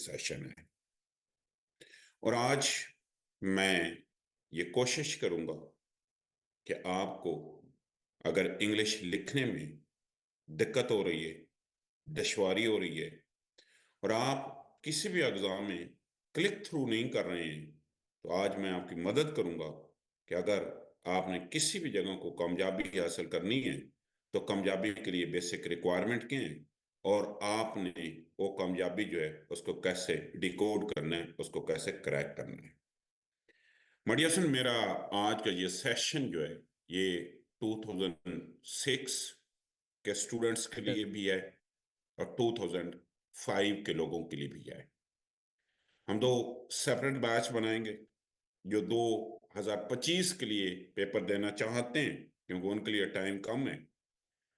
Session है। और आज मैं ये कोशिश करूंगा कि आपको अगर इंग्लिश लिखने में दिक्कत हो रही है, दुश्वारी हो रही है, और आप किसी भी एग्जाम में क्लिक थ्रू नहीं कर रहे हैं, तो आज मैं आपकी मदद करूंगा कि अगर आपने किसी भी जगह को कामयाबी हासिल करनी है तो कामयाबी के लिए बेसिक रिक्वायरमेंट क्या है, और आपने वो कामयाबी जो है उसको कैसे डिकोड करना है, उसको कैसे क्रैक करना है। मडियासन, मेरा आज का ये सेशन जो है ये 2006 के स्टूडेंट्स के लिए भी है और 2005 के लोगों के लिए भी है। हम दो सेपरेट बैच बनाएंगे। जो 2025 के लिए पेपर देना चाहते हैं, क्योंकि उनके लिए टाइम कम है,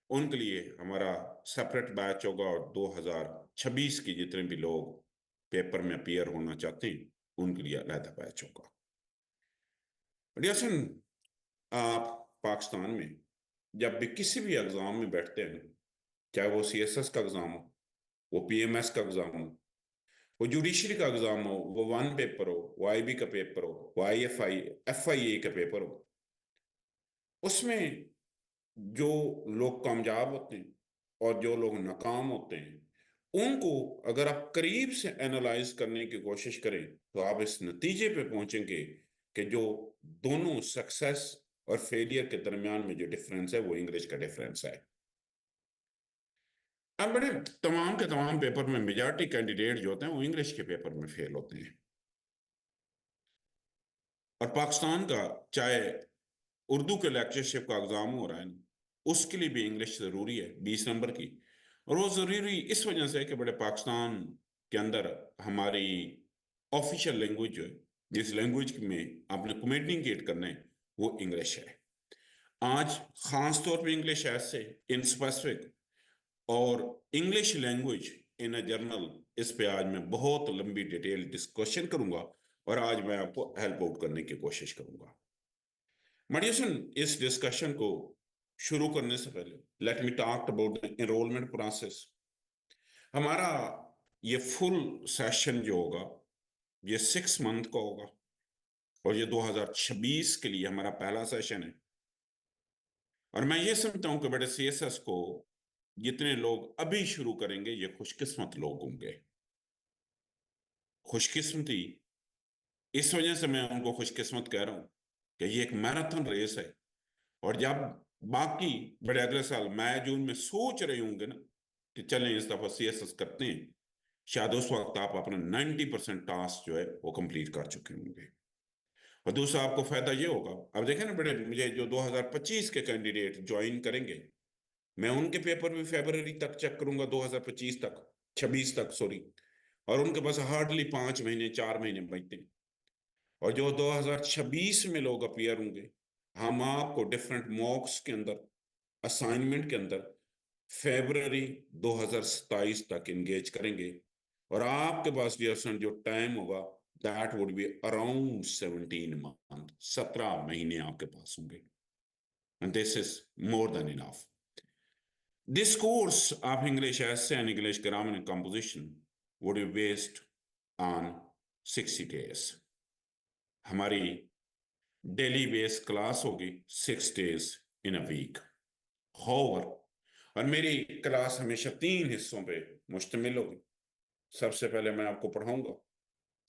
उनके लिए हमारा सेपरेट बैच होगा, और 2026 के जितने भी लोग पेपर में अपीयर होना चाहते हैं उनके लिए अलग बैच होगा। रियासन, आप पाकिस्तान में जब भी किसी भी एग्जाम में बैठते हैं, चाहे वो सीएसएस का एग्जाम हो, वो पीएमएस का एग्जाम हो, वो जुडिशरी का एग्जाम हो, वो वन पेपर हो, वो आईबी का पेपर हो, वो आईएफआई एफआईए का पेपर हो, उसमें जो लोग कामयाब होते हैं और जो लोग नाकाम होते हैं, उनको अगर आप करीब से एनालाइज करने की कोशिश करें तो आप इस नतीजे पे पहुंचेंगे कि जो दोनों सक्सेस और फेलियर के दरमियान में जो डिफरेंस है वो इंग्लिश का डिफरेंस है। अब बड़े तमाम के तमाम पेपर में मेजॉरिटी कैंडिडेट जो होते हैं वो इंग्लिश के पेपर में फेल होते हैं। और पाकिस्तान का चाहे उर्दू के लेक्चरशिप का एग्जाम हो रहा है ना, उसके लिए भी इंग्लिश जरूरी है 20 नंबर की। और वो जरूरी इस वजह से है कि बड़े पाकिस्तान के अंदर हमारी ऑफिशियल लैंग्वेज जो है, जिस लैंग्वेज में आपने कम्युनिकेट करना है, वो इंग्लिश है। आज खास तौर पे इंग्लिश ऐसे इन स्पेसिफिक और English language in a journal, इस पे आज मैं बहुत लंबी डिटेल डिस्कशन करूंगा और आज मैं आपको हेल्प आउट करने की कोशिश करूंगा। मडियसन, इस डिस्कशन को शुरू करने से पहले let me talk about the enrolment process. हमारा ये फुल सेशन जो होगा ये 6 मंथ का होगा, और ये 2026 के लिए हमारा पहला सेशन है। और मैं ये समझता हूं कि बड़े सीएसएस को जितने लोग अभी शुरू करेंगे ये खुशकिस्मत लोग होंगे। खुशकिस्मती इस वजह से मैं उनको खुशकिस्मत कह रहा हूं कि ये एक मैराथन रेस है। और जब बाकी बड़े अगले साल मई जून में सोच रहे होंगे ना कि चलें इस दफा सीएसएस करते हैं, शायद उस वक्त आप अपना 90% टास्क जो है वो कंप्लीट कर चुके होंगे। और दूसरा आपको फायदा ये होगा, अब देखें ना बड़े, मुझे जो 2025 के कैंडिडेट ज्वाइन करेंगे मैं उनके पेपर भी फरवरी तक चेक करूंगा, 2025 तक, 26 तक सॉरी। और उनके पास हार्डली 5 महीने 4 महीने बचते हैं। और जो 2026 में लोग अपीयर होंगे, हम आपको डिफरेंट मॉक्स के अंदर, असाइनमेंट के अंदर फरवरी 2027 तक एंगेज करेंगे। और आपके पास जो टाइम होगा that would be around 17 month, 17 महीने आपके पास होंगे। And this is more than enough. This course of English essay and English grammar and composition would be based on 60 days. हमारी डेली बेस क्लास होगी 6 days in a week. However, और मेरी class हमेशा 3 हिस्सों पे मुश्तमिल होगी। सबसे पहले मैं आपको पढ़ाऊंगा,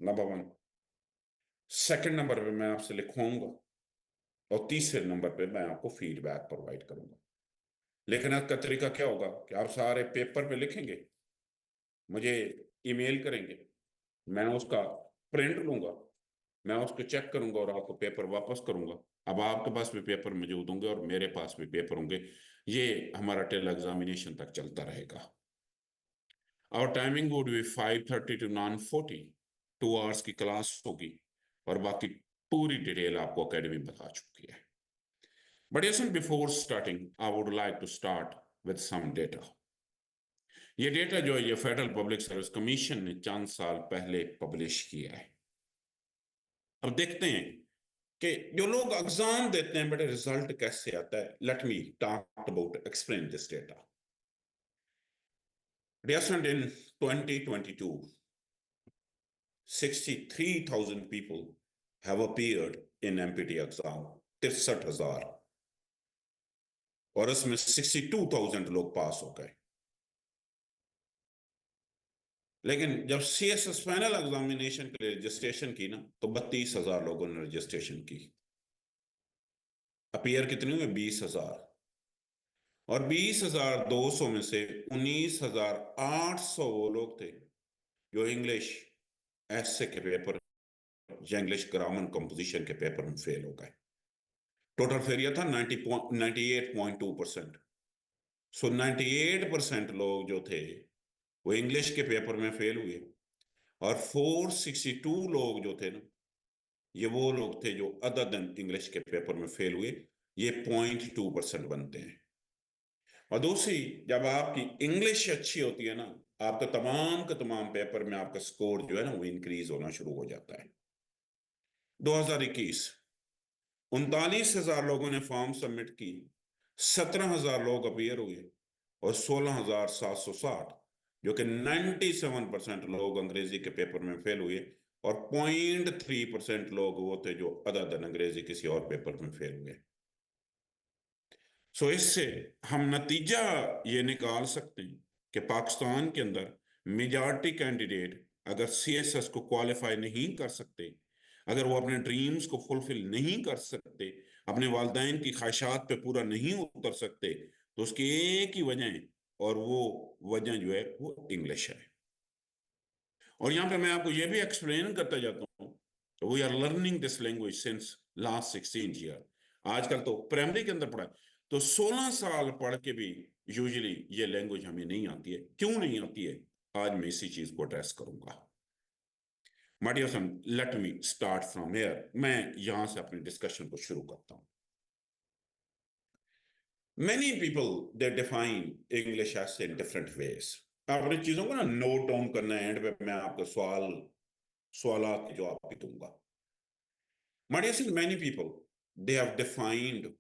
नंबर 1। सेकंड नंबर पे मैं आपसे लिखवाऊंगा, और तीसरे नंबर पे मैं आपको फीडबैक प्रोवाइड करूंगा। लेकिन आपका तरीका क्या होगा कि आप सारे पेपर पे लिखेंगे, मुझे ईमेल करेंगे, मैं उसका प्रिंट लूंगा, मैं उसको चेक करूंगा और आपको पेपर वापस करूंगा। अब आपके पास भी पेपर मौजूद होंगे और मेरे पास भी पेपर होंगे। ये हमारा टिल एग्जामिनेशन तक चलता रहेगा। और timing would be 5:30 to 9:40, 2 hours की क्लास होगी। और बाकी पूरी डिटेल आपको एकेडमी बता चुकी है। But yes, before starting I would like to start with some data. ये डेटा जो है ये फेडरल पब्लिक सर्विस कमीशन ने चंद साल पहले पब्लिश किया है। अब देखते हैं कि जो लोग एग्जाम देते हैं बेटे रिजल्ट कैसे आता है। Let me talk about explain this data. Recent in 2022 63,000 people have appeared in MPT exam, 63,000, और उसमें 62,000 लोग पास हो गए। लेकिन जब CSS फाइनल एग्जामिनेशन के लिए रजिस्ट्रेशन की ना, तो 32,000 लोगों ने रजिस्ट्रेशन की। अपीयर कितने हुए? 20,000। और 20,200 में से 19,800 वो लोग थे जो इंग्लिश ऐसे के पेपर या इंग्लिश ग्रामर कंपोजिशन के पेपर में फेल हो गए। टोटल फेलियर था 98.2%। सो 98% लोग जो थे वो इंग्लिश के पेपर में फेल हुए, और 462 लोग जो थे ना, ये वो लोग थे जो अदर देन इंग्लिश के पेपर में फेल हुए। ये 0.2% बनते हैं। और दूसरी, जब आपकी इंग्लिश अच्छी होती है ना, आपका तमाम के तमाम पेपर में आपका स्कोर जो है ना वो इंक्रीज होना शुरू हो जाता है। 2021 39,000 लोगों ने फॉर्म सबमिट की, 17,000 लोग अपीयर हुए, और 16,760 जो कि 97% लोग अंग्रेजी के पेपर में फेल हुए, और 0.3% लोग वो थे जो अदर देन अंग्रेजी किसी और पेपर में फेल हुए। सो इससे हम नतीजा ये निकाल सकते हैं कि पाकिस्तान के अंदर मेजॉरिटी कैंडिडेट अगर CSS को क्वालिफाई नहीं कर सकते, अगर वो अपने ड्रीम्स को फुलफिल नहीं कर सकते, अपने वालिदैन की ख्वाहिशात पे पूरा नहीं उतर सकते, तो उसकी एक ही वजह है, और वो वजह जो है वो इंग्लिश है। और यहाँ पे मैं आपको ये भी एक्सप्लेन करता जाता हूँ, we are learning this language since last 16 year. आजकल तो प्राइमरी के अंदर पढ़ा है, तो 16 साल पढ़ के भी यूजुअली ये लैंग्वेज हमें नहीं आती है। क्यों नहीं आती है? आज मैं इसी चीज को एड्रेस करूंगा। My dear son, let me start from here. मैं यहां से अपनी डिस्कशन को शुरू करता हूं। Many people they define English as in different ways। आपने चीजों को ना नोट डाउन करना है, एंड पे मैं आपको सवालात के जवाब भी दूंगा। My dear friends, many people they have defined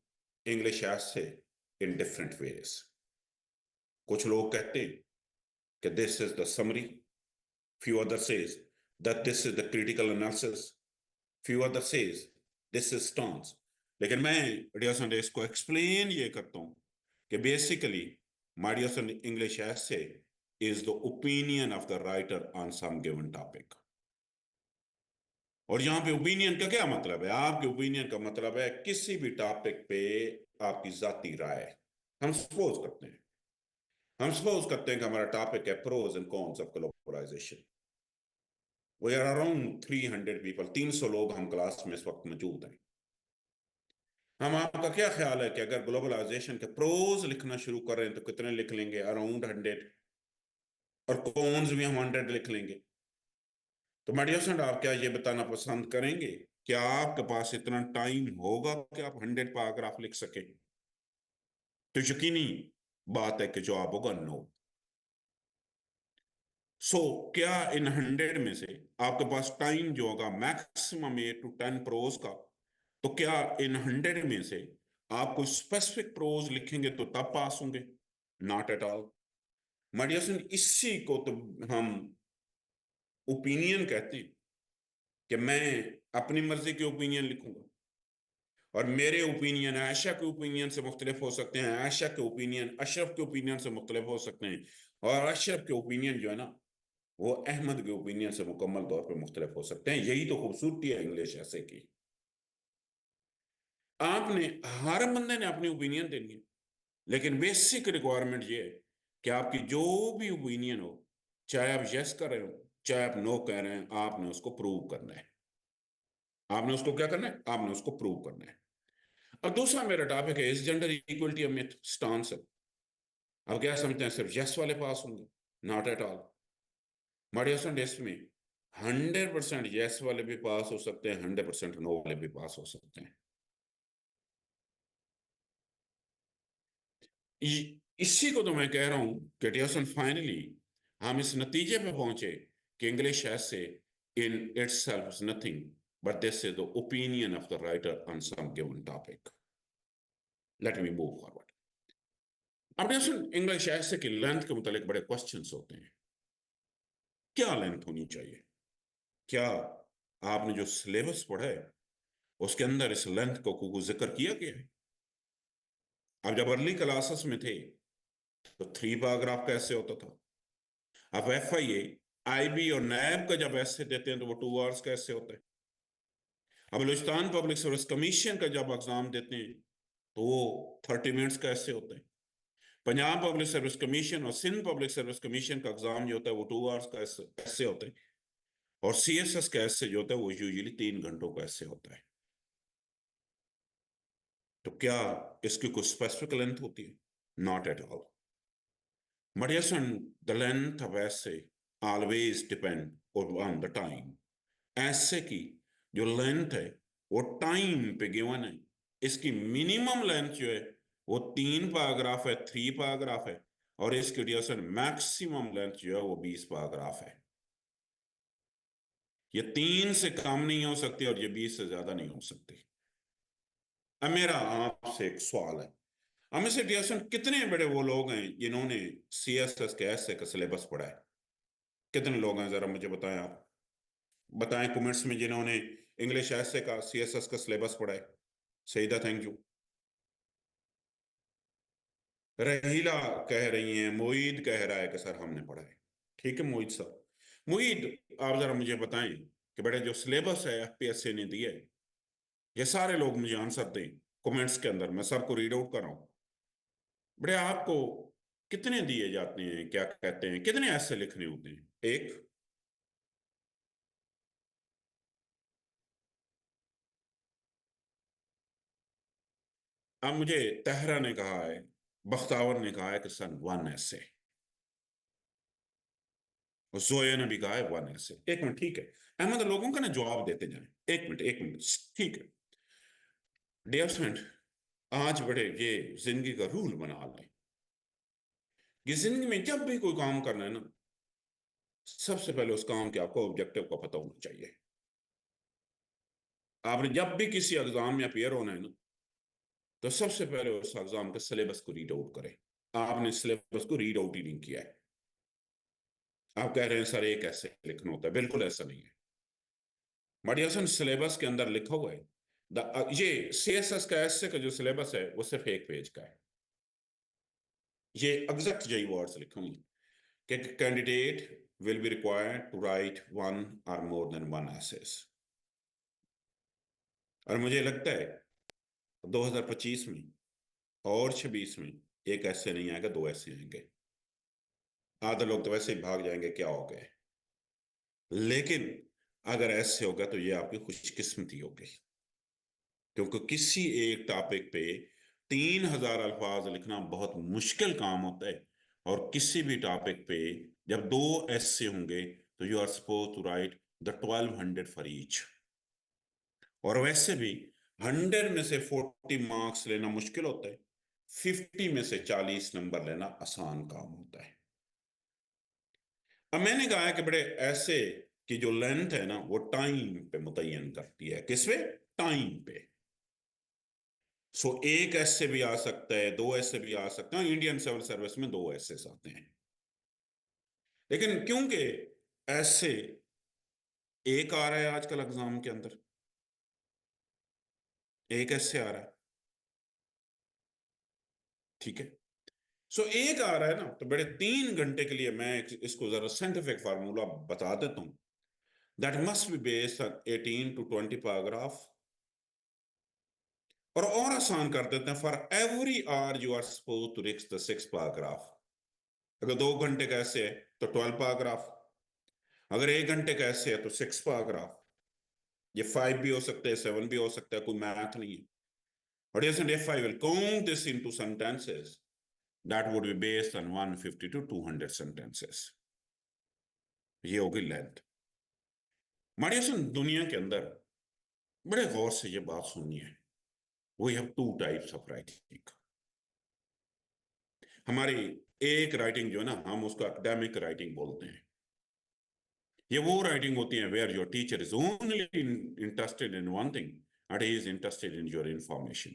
English essay in different ways। कुछ लोग कहते हैं कि this is the summary, few others says that this is the critical analysis, few others says this is stance। लेकिन मैं dear सन इसको explain ये करता हूँ कि basically my dear son, English essay is the opinion of the writer on some given topic। और यहां पे ओपिनियन का क्या मतलब है? आपके ओपिनियन का मतलब है किसी भी टॉपिक पे आपकी जाती राय। हम सपोज करते हैं कि हमारा टॉपिक है pros and cons of globalisation. We are around 300 people, 300 लोग हम क्लास में इस वक्त मौजूद हैं। हम आपका क्या ख्याल है कि अगर ग्लोबलाइजेशन के प्रोज लिखना शुरू कर रहे हैं तो कितने लिख लेंगे? अराउंड 100। और कॉन्स भी हम 100 लिख लेंगे। तो मेडियोसेंट, आप क्या ये बताना पसंद करेंगे क्या आपके पास इतना टाइम होगा कि आप 100 पैराग्राफ लिख सके? तो यकीनी बात है कि जवाब होगा नो। क्या इन 100 में से आपके पास टाइम जो होगा मैक्सिमम 8 to 10 प्रोज का, तो क्या इन 100 में से आप कोई स्पेसिफिक प्रोज लिखेंगे तो तब पास होंगे? Not at all. मेडियोसेंट, इसी को तो हम ओपिनियन कहते हैं कि मैं अपनी मर्जी के ओपिनियन लिखूंगा, और मेरे ओपिनियन आयशा के ओपिनियन से मुख्तलिफ हो सकते हैं, आयशा के ओपिनियन अशरफ के ओपिनियन से मुख्तलिफ हो सकते हैं, और अशरफ के ओपिनियन जो है ना वो अहमद के ओपिनियन से मुकम्मल तौर पर मुख्तलिफ हो सकते हैं। यही तो खूबसूरती है इंग्लिश ऐसे की। आपने हर बंदे ने अपनी ओपिनियन देनी है, लेकिन बेसिक रिक्वायरमेंट ये है कि आपकी जो भी ओपिनियन हो, चाहे आप यस कर रहे हो चाहे आप नो कह रहे हैं, आपने उसको प्रूव करना है। आपने उसको क्या करना है? आपने उसको प्रूव करना है। अब दूसरा मेरा टॉपिक है इस gender equality a myth, stance है। अब क्या समझते हैं सिर्फ यस वाले पास होंगे? Not at all. Moderation test में 100% यस वाले भी पास हो सकते हैं, 100% नो वाले भी पास हो सकते हैं। इसी को तो मैं कह रहा हूं कि टेसन फाइनली हम इस नतीजे पे पहुंचे कि English essay in itself is nothing but this is the opinion of the writer on some given topic. Let me move forward. अब टेसन इंग्लिश ऐसे की लेंथ के मुतालिक बड़े क्वेश्चंस होते हैं। क्या लेंथ होनी चाहिए? क्या आपने जो सिलेबस पढ़ा है उसके अंदर इस लेंथ को कोई जिक्र किया गया है? अब जब अर्ली क्लासेस में थे तो 3 पैराग्राफ कैसे होता था? अब FIA, IB और नैब का जब ऐसे देते हैं तो वो 2 आवर्स कैसे होता है? अब बलूचिस्तान पब्लिक सर्विस कमीशन का जब एग्जाम देते हैं तो वो 30 मिनट्स कैसे होता है? पंजाब पब्लिक सर्विस कमीशन और सिंध पब्लिक सर्विस कमीशन का एग्जाम जो होता है वो 2 आवर्स का कैसे होता है? और CSS का ऐसे जो होता है वो यूजुअली 3 घंटों का ऐसे होता है। तो क्या इसकी कोई स्पेसिफिक लेंथ होती है? Not at all. But yes, and the length of essay always depend on the time. ऐसे की जो लेंथ है वो टाइम पे गिवन है। इसकी मिनिमम लेंथ जो है वो 3 पैराग्राफ है, 3 पैराग्राफ है। और इसकी ड्यूरेशन मैक्सिमम लेंथ जो है वो 20 पैराग्राफ है। ये 3 से कम नहीं हो सकती और ये 20 से ज्यादा नहीं हो सकती। अब मेरा आपसे एक सवाल है, हमें से ड्यूरेशन कितने बड़े वो लोग हैं जिन्होंने CSS के ऐसे का सिलेबस पढ़ा है? कितने लोग हैं जरा मुझे बताएं आप। बताएं कमेंट्स में जिन्होंने इंग्लिश ऐसे का CSS का सिलेबस पढ़ा है। Saeeda, thank you. रहीला कह रही हैं, मोईद कह रहा है कि सर हमने पढ़ा है। ठीक है मोईद साहब। मोईद, आप जरा मुझे बताएं कि बेटा जो सिलेबस है FPSC ने दिया है, ये सारे लोग मुझे आंसर दें कमेंट्स के अंदर, मैं सबको रीड आउट कर रहा हूं। बेटा आपको कितने दिए जाते हैं, क्या कहते हैं, कितने ऐसे लिखने होते हैं? एक? अब मुझे तहरा ने कहा है, बख्तावर ने कहा है कि सन 1 ऐसे, और जोया ने भी कहा है 1 ऐसे। एक मिनट, ठीक है अहमद, लोगों का ना जवाब देते जाएं। एक मिनट, एक मिनट, ठीक है। डियर फ्रेंड, आज बड़े ये जिंदगी का रूल बना लें कि जिंदगी में जब भी कोई काम करना है ना, सबसे पहले उस काम के आपको ऑब्जेक्टिव का पता होना चाहिए। आपने जब भी किसी एग्जाम में अपियर होना है ना, तो सबसे पहले उस एग्जाम के सिलेबस को रीड आउट करें। आपने सिलेबस को रीड आउट ही नहीं किया है। आप कह रहे हैं सर एक ऐसे लिखना होता है, बिल्कुल ऐसा नहीं है। मडियासन सिलेबस के अंदर लिखा हुआ है ये CSS का ऐसे का जो सिलेबस है वो सिर्फ एक पेज का है। ये एग्जैक्ट यही वर्ड्स लिखे हुए हैं कि candidate will be required to write 1 or more than 1 essays। और मुझे लगता है 2025 में और 26 में एक ऐसे नहीं आएगा, 2 ऐसे आएंगे। आधे लोग तो वैसे ही भाग जाएंगे क्या हो गए। लेकिन अगर ऐसे होगा तो ये आपकी खुशकिस्मती होगी, क्योंकि किसी एक टॉपिक पे 3,000 अल्फाज लिखना बहुत मुश्किल काम होता है। और किसी भी टॉपिक पे जब 2 ऐसे होंगे तो you are suppose to write the 1200 for each. और वैसे भी 100 में से 40 मार्क्स लेना मुश्किल होता है, 50 में से 40 नंबर लेना आसान काम होता है। अब मैंने कहा है कि बड़े ऐसे की जो लेंथ है ना वो टाइम पे मुतय्यन करती है। किस पे? टाइम पे। सो एक ऐसे भी आ सकता है, 2 ऐसे भी आ सकते हैं। इंडियन सिविल सर्विस में 2 ऐसे आते हैं। लेकिन क्योंकि ऐसे एक आ रहा है आजकल एग्जाम के अंदर, एक ऐसे आ रहा है, ठीक है। सो एक आ रहा है ना, तो बड़े 3 घंटे के लिए मैं इसको जरा साइंटिफिक फार्मूला बता देता हूं। That must be based on 18 to 20 paragraph. और आसान कर देते हैं, for every hour you are suppose to reach the 6 paragraph. अगर 2 घंटे का ऐसे है तो 12 पैराग्राफ। अगर 1 घंटे का ऐसे है तो 6 पैराग्राफ। ये 5 भी हो सकते हैं, 7 भी हो सकता है, कोई मैथ नहीं है। But isn't if I will count this into sentences, that would be based on 150 to 200 sentences। ये होगी लेंथ। माड़ियासन दुनिया के अंदर बड़े गौर से ये बात सुननी है, we have 2 types of writing. हमारी एक राइटिंग जो है ना, हम उसको एकेडमिक राइटिंग बोलते हैं। ये वो राइटिंग होती है where your teacher is only interested in one thing and he is interested in your information.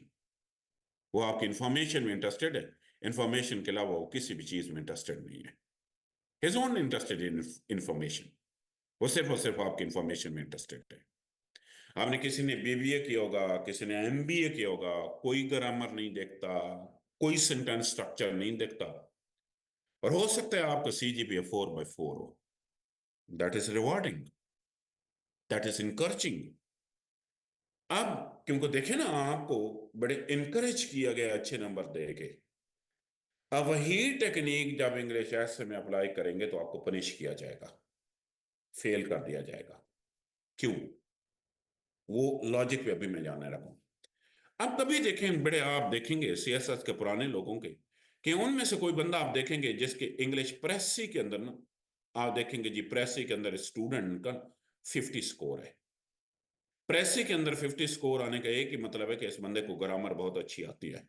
वो आपकी इंफॉर्मेशन में इंटरेस्टेड है, इंफॉर्मेशन के अलावा वो किसी भी चीज में इंटरेस्टेड नहीं है। He's only interested in information। वो सिर्फ और सिर्फ आपकी इंफॉर्मेशन में इंटरेस्टेड है। आपने किसी ने बीबीए किया होगा, किसी ने एमबीए किया होगा, कोई ग्रामर नहीं देखता, कोई सेंटेंस स्ट्रक्चर नहीं देखता, और हो सकता है आपका सीजीपीए 4/4 हो। That is rewarding, that is encouraging. अब क्योंकि देखे ना, आपको बड़े इनकरेज किया गया अच्छे नंबर दे के। अब वही टेक्निक जब इंग्लिश ऐसे में अप्लाई करेंगे तो आपको पनिश किया जाएगा, फेल कर दिया जाएगा। क्यों? वो लॉजिक पे अभी मैं जानने लगा हूं। अब कभी देखें बड़े, आप देखेंगे सीएसएस के पुराने लोगों के, कि उनमें से कोई बंदा आप देखेंगे जिसके इंग्लिश प्रेसी के अंदर ना, आप देखेंगे जी प्रेसी के अंदर स्टूडेंट का 50 स्कोर है। प्रेसी के अंदर 50 स्कोर आने का एक ही मतलब है कि इस बंदे को ग्रामर बहुत अच्छी आती है।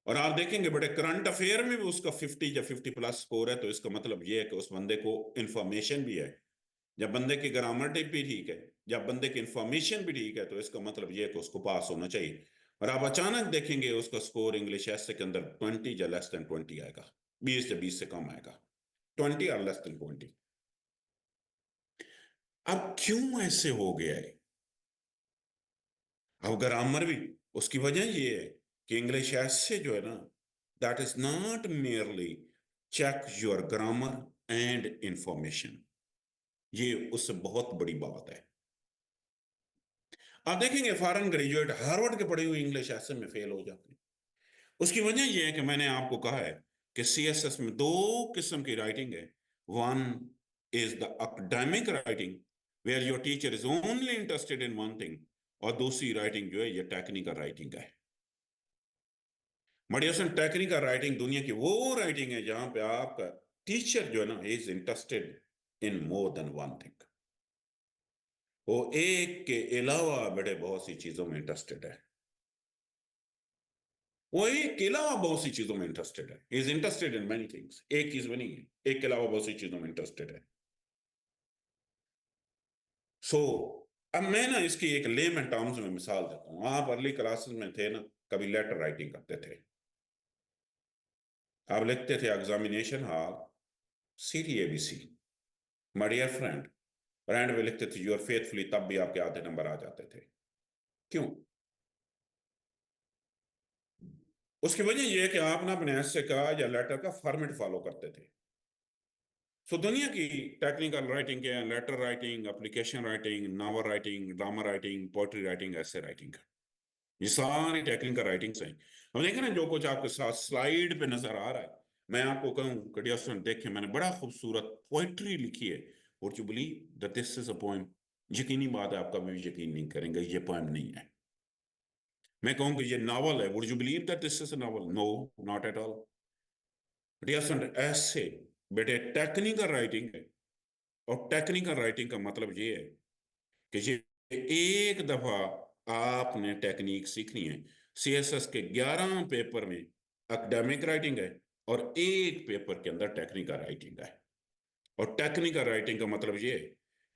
और आप देखेंगे बड़े करंट अफेयर में भी उसका 50 या 50+ स्कोर है, तो इसका मतलब यह है कि उस बंदे को इंफॉर्मेशन भी है। जब बंदे की ग्रामर टिप भी ठीक है, जब बंदे की इंफॉर्मेशन भी ठीक है, तो इसका मतलब यह है कि उसको पास होना चाहिए। और आप अचानक देखेंगे उसका स्कोर इंग्लिश ऐसे के अंदर 20 या लेस देन 20 आएगा, 20 या 20 से कम आएगा, 20 और लेस देन 20। अब क्यों ऐसे हो गया है? अब ग्रामर भी, उसकी वजह ये है कि इंग्लिश ऐसे जो है ना, that is not merely check your grammar and information. ये उससे बहुत बड़ी बात है। आप देखेंगे फॉरेन ग्रेजुएट हार्वर्ड के पढ़े हुए इंग्लिश ऐसे में फेल हो जाते हैं। उसकी वजह यह है कि मैंने आपको कहा है कि सीएसएस में दो किस्म की राइटिंग है। One is the academic writing, where your teacher is only interested in one thing, और दूसरी राइटिंग जो है ये टेक्निकल राइटिंग है। मडियोसन टेक्निकल राइटिंग दुनिया की वो राइटिंग है जहां पे आपका टीचर जो है ना is interested in more than one thing. वो एक के अलावा बड़े बहुत सी चीजों में इंटरेस्टेड है। वो एक के अलावा बहुत सी चीजों में इंटरेस्टेड है, is interested in many things. एक चीज में नहीं है, एक के अलावा बहुत सी चीजों में इंटरेस्टेड है। सो अब मैं ना इसकी एक लेमन टर्म्स में मिसाल देता हूँ। आप अर्ली क्लासेस में थे ना, कभी लेटर राइटिंग करते थे। आप लिखते थे एग्जामिनेशन हॉल, सीटी एबीसी, माय डियर फ्रेंड, और एंड में लिखते थे यूर फेथफुली, तब भी आपके आधे नंबर आ जाते थे। क्यों? उसकी वजह यह है कि आप ना अपने ऐसे का या लेटर का फॉर्मेट फॉलो करते थे। सो दुनिया की टेक्निकल राइटिंग के, letter writing, application writing, novel writing, drama writing, poetry writing, essay writing, ये सारी टेक्निकल राइटिंग्स हैं। हम देखें ना जो कुछ आपके साथ स्लाइड पे नजर आ रहा है, मैं आपको कहूँ कड़िया सुन देखें, मैंने बड़ा खूबसूरत पोइट्री लिखी है, और you believe that this is a poem. यकीनी बात है, आप कभी भी यकीन नहीं करेंगे ये पोएम नहीं है। मैं कहूँ कि ये नावल है, would you believe that this is a novel? No, not at all. कड़िया सुन ऐसे बेटे टेक्निकल राइटिंग है। और टेक्निकल राइटिंग का मतलब ये है कि ये एक दफा आपने टेक्निक सीखनी है। सीएसएस के 11 पेपर में एकेडमिक राइटिंग है, और एक पेपर के अंदर टेक्निकल राइटिंग है। और टेक्निकल राइटिंग का मतलब ये है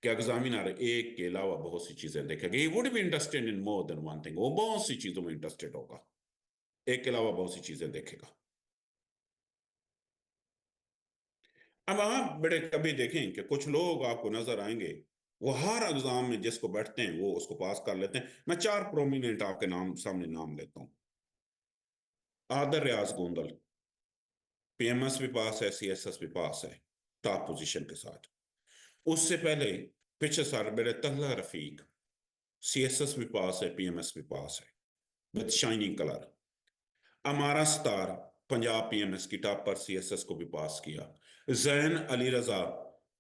कि एग्जामिनर एक के अलावा बहुत सी चीजें देखेगा। He would be interested in more than one thing, वो बहुत सी चीजों में इंटरेस्टेड होगा, एक के अलावा बहुत सी चीजें देखेगा। अब आप बड़े कभी देखें कि कुछ लोग आपको नजर आएंगे, वो हर एग्जाम में जिसको बैठते हैं वो उसको पास कर लेते हैं। मैं चार प्रोमिनेंट आपके नाम सामने नाम लेता हूँ। आदर रियाज गोंदल, पीएमएस भी पास है, सीएसएस भी पास है, टॉप पोजीशन के साथ। उससे पहले पीछे साल मेरे तल्ला रफीक, सीएसएस भी पास है, पीएमएस भी पास है, विद शाइनिंग कलर। अमारा स्टार, पंजाब पीएमएस की टॉप पर, सीएसएस को भी पास किया। जैन अली रजा,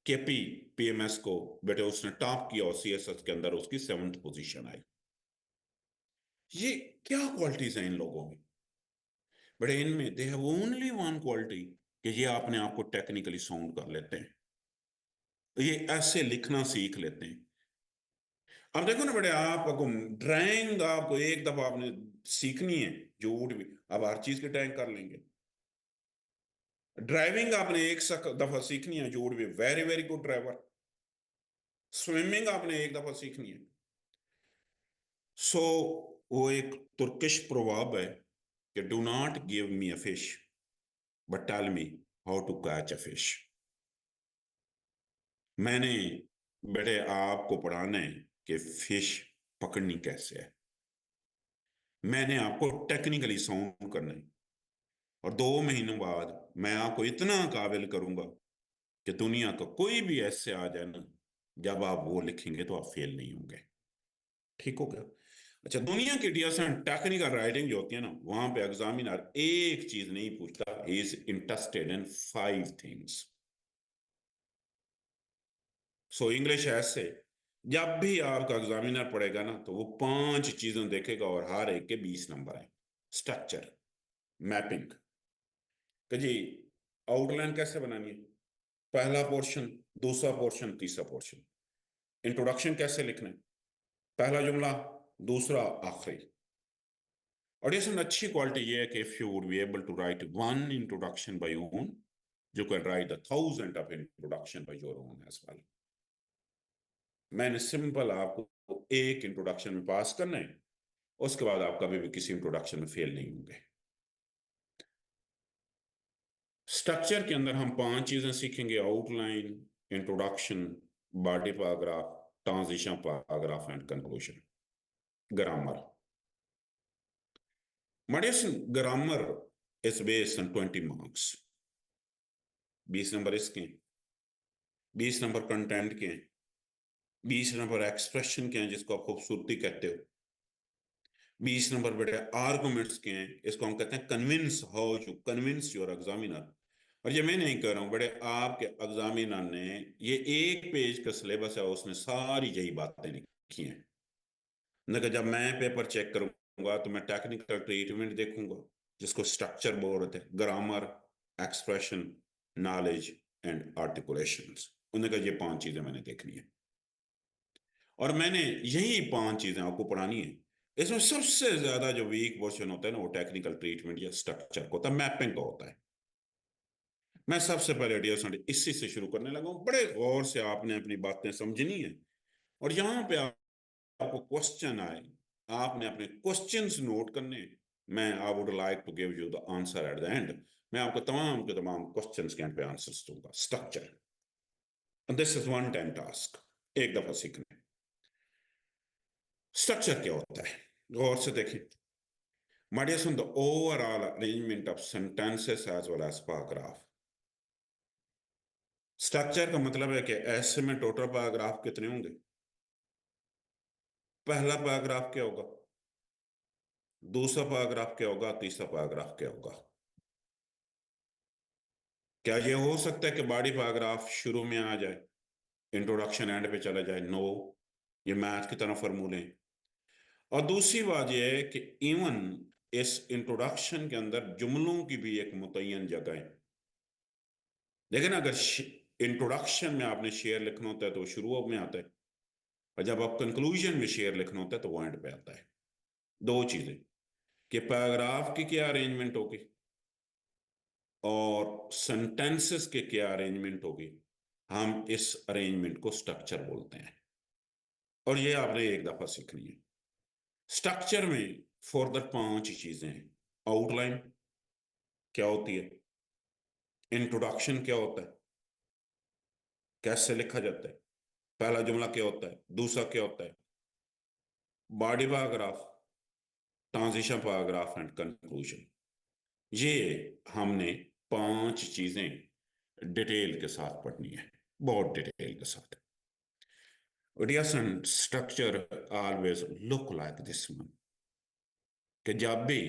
केपी पीएमएस को बेटे उसने टॉप किया, और सीएसएस के अंदर उसकी 7th पोजीशन आई। ये क्या क्वालिटीज हैं इन लोगों में? बड़े इनमें they have only one quality, कि ये अपने आप को टेक्निकली साउंड कर लेते हैं, ये ऐसे लिखना सीख लेते हैं। अब देखो ना बड़े, आपको ड्राइंग आपको एक दफा आपने सीखनी है, झूठ भी आप हर चीज की ड्राइंग कर लेंगे। ड्राइविंग आपने एक दफा सीखनी है, झूठ भी very very good driver. Swimming आपने एक दफा सीखनी है। सो वो एक तुर्किश प्रोवर्ब है कि do not give me a fish, but tell me how to catch a fish. मैंने बेटे आपको पढ़ाना है कि फिश पकड़नी कैसे है। मैंने आपको टेक्निकली साउंड करना है। और 2 महीनों बाद मैं आपको इतना काबिल करूंगा कि दुनिया का कोई भी ऐसे आ जाए ना, जब आप वो लिखेंगे तो आप फेल नहीं होंगे। ठीक हो गया। अच्छा, दुनिया की डीएसएन टेक्निकल राइटिंग जो होती है ना, वहां पे एग्जामिनर एक चीज नहीं पूछता, ही is interested in 5 things. So English ऐसे, जब भी आपका एग्जामिनर पढ़ेगा ना, तो वो 5 चीजें देखेगा और हर एक के 20 नंबर है। स्ट्रक्चर, मैपिंग, कि जी आउटलाइन कैसे बनानी है, पहला पोर्शन, दूसरा पोर्शन, तीसरा पोर्शन। इंट्रोडक्शन कैसे लिखना है, पहला जुमला, दूसरा, आखिरी। और ये अच्छी क्वालिटी ये है कि if you would be able to write one introduction by own, you can write 1,000 of introduction by your own as well. मैंने सिंपल आपको एक इंट्रोडक्शन में पास करना है, उसके बाद आप कभी भी किसी इंट्रोडक्शन में फेल नहीं होंगे। स्ट्रक्चर के अंदर हम 5 चीजें सीखेंगे: outline, introduction, body paragraph, transition paragraph and conclusion. Grammar, grammar is based on 20 marks. 20 number इसके, 20 नंबर कंटेंट के, 20 नंबर एक्सप्रेशन के हैं जिसको आप खूबसूरती कहते हो, 20 नंबर बेटे आर्गुमेंट्स के हैं, इसको हम कहते हैं convince, how you convince your examiner. और ये मैं नहीं कह रहा हूं बड़े, आपके एग्जामिनर ने ये 1 पेज का सिलेबस है, उसने सारी यही बातें लिखी हैं। ना जब मैं पेपर चेक करूंगा तो मैं टेक्निकल ट्रीटमेंट देखूंगा, जिसको स्ट्रक्चर बोल रहे थे, grammar, expression, knowledge and articulations. उन्होंने कहा ये 5 चीजें मैंने देखनी है, और मैंने यही 5 चीजें आपको पढ़ानी है। इसमें सबसे ज्यादा जो वीक पोर्शन होता है ना, वो टेक्निकल ट्रीटमेंट या स्ट्रक्चर को होता है, मैपिंग का होता है। मैं सबसे पहले डियर स्टूडेंट इसी से शुरू करने लगा हूं। बड़े गौर से आपने अपनी बातें समझनी है, और यहाँ पे आपको क्वेश्चन आए, आपने अपने क्वेश्चंस नोट करने हैं। मैं I would like to give you the answer at the end. मैं आपको तमाम के तमाम क्वेश्चंस के एंड पे आंसर्स दूंगा। Structure, this is one time task, एक दफा सीखना है। स्ट्रक्चर क्या होता है, गौर से देखें। My dear son, the overall arrangement of sentences as well as paragraph. Structure का मतलब है कि ऐसे में टोटल पैराग्राफ कितने होंगे, पहला पैराग्राफ क्या होगा, दूसरा पैराग्राफ क्या होगा, तीसरा पैराग्राफ क्या होगा। क्या ये हो सकता है कि बॉडी पैराग्राफ शुरू में आ जाए, इंट्रोडक्शन एंड पे चला जाए? नो, ये मैथ की तरह फॉर्मूले हैं। और दूसरी बात यह है कि इवन इस इंट्रोडक्शन के अंदर जुमलों की भी एक मुतय्यन जगह है। लेकिन अगर इंट्रोडक्शन में आपने शेयर लिखना होता है तो शुरू में आता है, और जब आप कंक्लूजन में शेयर लिखना होता है तो वो एंड पे आता है। 2 चीजें, कि पैराग्राफ की क्या अरेंजमेंट होगी और सेंटेंसेस के क्या अरेंजमेंट होगी, हम इस अरेंजमेंट को स्ट्रक्चर बोलते हैं। और ये आपने एक दफा सीखनी है। स्ट्रक्चर में फर्दर 5 चीजें हैं। आउटलाइन क्या होती है, इंट्रोडक्शन क्या होता है, कैसे लिखा जाता है, पहला जुमला क्या होता है, दूसरा क्या होता है, body paragraph, transition paragraph and conclusion. ये हमने 5 चीजें डिटेल के साथ पढ़नी है, बहुत डिटेल के साथ। Structure always look like this one, कि जब भी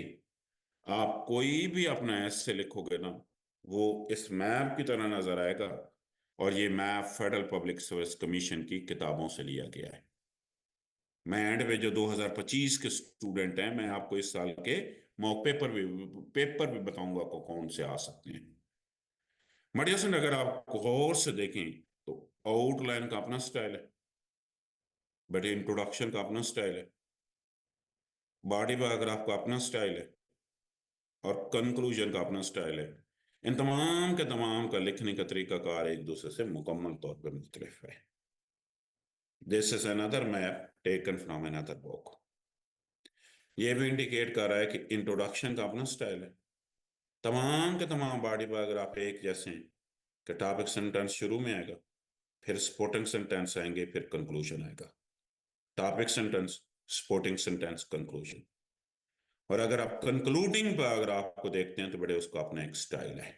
आप कोई भी अपना ऐसे लिखोगे ना, वो इस मैप की तरह नजर आएगा। और ये map federal public service commission की किताबों से लिया गया है। मैं एंड पे जो 2025 के स्टूडेंट हैं, मैं आपको इस साल के मॉक पेपर भी बताऊंगा को कौन से आ सकते हैं। मडिया सिंह, अगर आप गौर से देखें तो आउटलाइन का अपना स्टाइल है, बट इंट्रोडक्शन का अपना स्टाइल है, बॉडी पैराग्राफ का अपना स्टाइल है, और कंक्लूजन का अपना स्टाइल है। इन तमाम के तमाम का लिखने का तरीकाकार एक दूसरे से मुकम्मल तौर पर मुख्तलिफ है। This is another map taken from another book. ये भी इंडिकेट कर रहा है कि इंट्रोडक्शन का अपना स्टाइल है, तमाम के तमाम बॉडी पैराग्राफ एक जैसे हैं, कि टॉपिक सेंटेंस शुरू में आएगा, फिर सपोर्टिंग सेंटेंस आएंगे, फिर कंक्लूजन आएगा। Topic sentence, supporting sentence, conclusion. और अगर आप कंक्लूडिंग पैराग्राफ को देखते हैं तो बड़े उसका अपना एक स्टाइल है।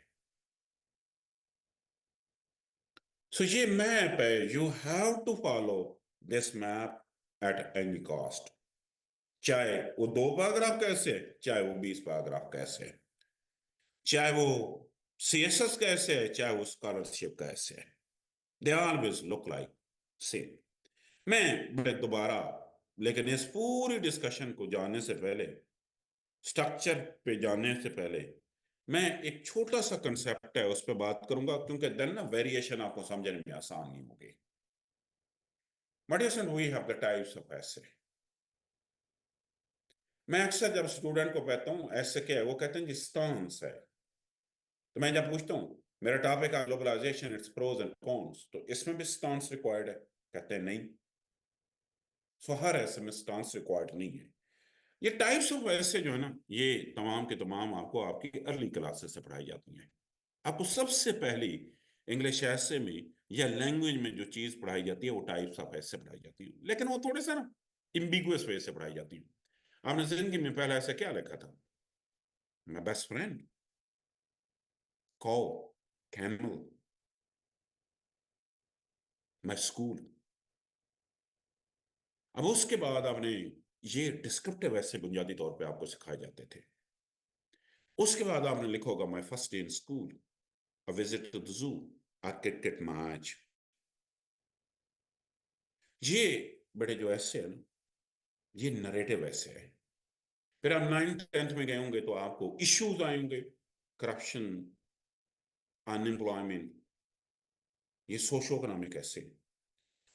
सो ये मैप है, you have to follow this map at any cost. चाहे वो 2 पैराग्राफ कैसे है, चाहे वो 20 पैराग्राफ कैसे है, चाहे वो सीएसएस कैसे है, चाहे वो स्कॉलरशिप कैसे है, they always look like same. मैं बड़े दोबारा, लेकिन इस पूरी डिस्कशन को जानने से पहले, स्ट्रक्चर पे जानने से पहले, मैं एक छोटा सा कंसेप्ट है उस पर बात करूंगा, क्योंकि देन ना वेरिएशन आपको समझने में आसान नहीं होगी। मडिसन we have the types of essays. मैं अक्सर जब स्टूडेंट को कहता हूँ ऐसे क्या है, वो कहते हैं जी स्टांस है। तो मैं जब पूछता हूँ मेरा टॉपिक है globalisation, it's pros and cons, तो इसमें भी स्टांस रिक्वायर्ड है? कहते हैं नहीं। सो हर ऐसे में स्टांस रिक्वायर्ड नहीं है। ये टाइप्स ऑफ ऐसे जो है ना, ये तमाम के तमाम आपको आपकी अर्ली क्लासेस से पढ़ाई जाती हैं। आपको सबसे पहली इंग्लिश ऐसे में या लैंग्वेज में जो चीज पढ़ाई जाती है वो टाइप्स ऑफ ऐसे पढ़ाई जाती है, लेकिन वो थोड़े सा ना इम्बिगुअस वे से पढ़ाई जाती है। आपने जिंदगी में पहले ऐसे क्या लिखा था? माय बेस्ट फ्रेंड, कॉ, कैमल, माय स्कूल। अब उसके बाद आपने ये डिस्क्रिप्टिव ऐसे बुनियादी तौर पे आपको सिखाए जाते थे। उसके बाद आपने लिखा होगा my first day in school, a visit to the zoo, a cricket match. ये बड़े जो ऐसे है ना, ये नरेटिव ऐसे है। फिर आप 9th 10th में गए होंगे तो आपको इश्यूज आए होंगे, करप्शन, अनएम्प्लॉयमेंट, ये सोशो इकोनॉमिक ऐसे।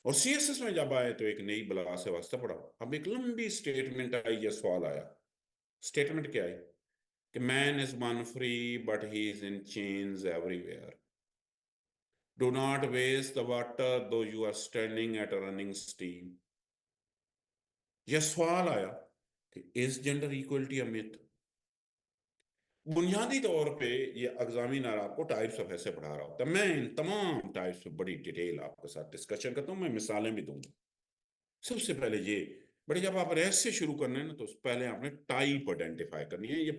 और सीएसएस में जब आए तो एक नई बला से वास्ता पड़ा। अब एक लंबी स्टेटमेंट आई, ये सवाल आया। स्टेटमेंट क्या है कि मैन इज वन free but he is in chains everywhere, do not waste the water though you are standing at a running stream. यह सवाल आया कि is gender equality a myth? बुनियादी तौर पे ये एग्जामिनर आपको टाइप्स ऑफ ऐसे पढ़ा रहा होता है। मैं इन तमाम टाइप्स पे बड़ी डिटेल आपके साथ डिस्कशन करता हूँ, मैं मिसालें भी दूंगा। सबसे पहले ये बड़े, जब आप रहस्य शुरू करना है ना तो पहले आपने टाइप आइडेंटिफाई करनी है, ये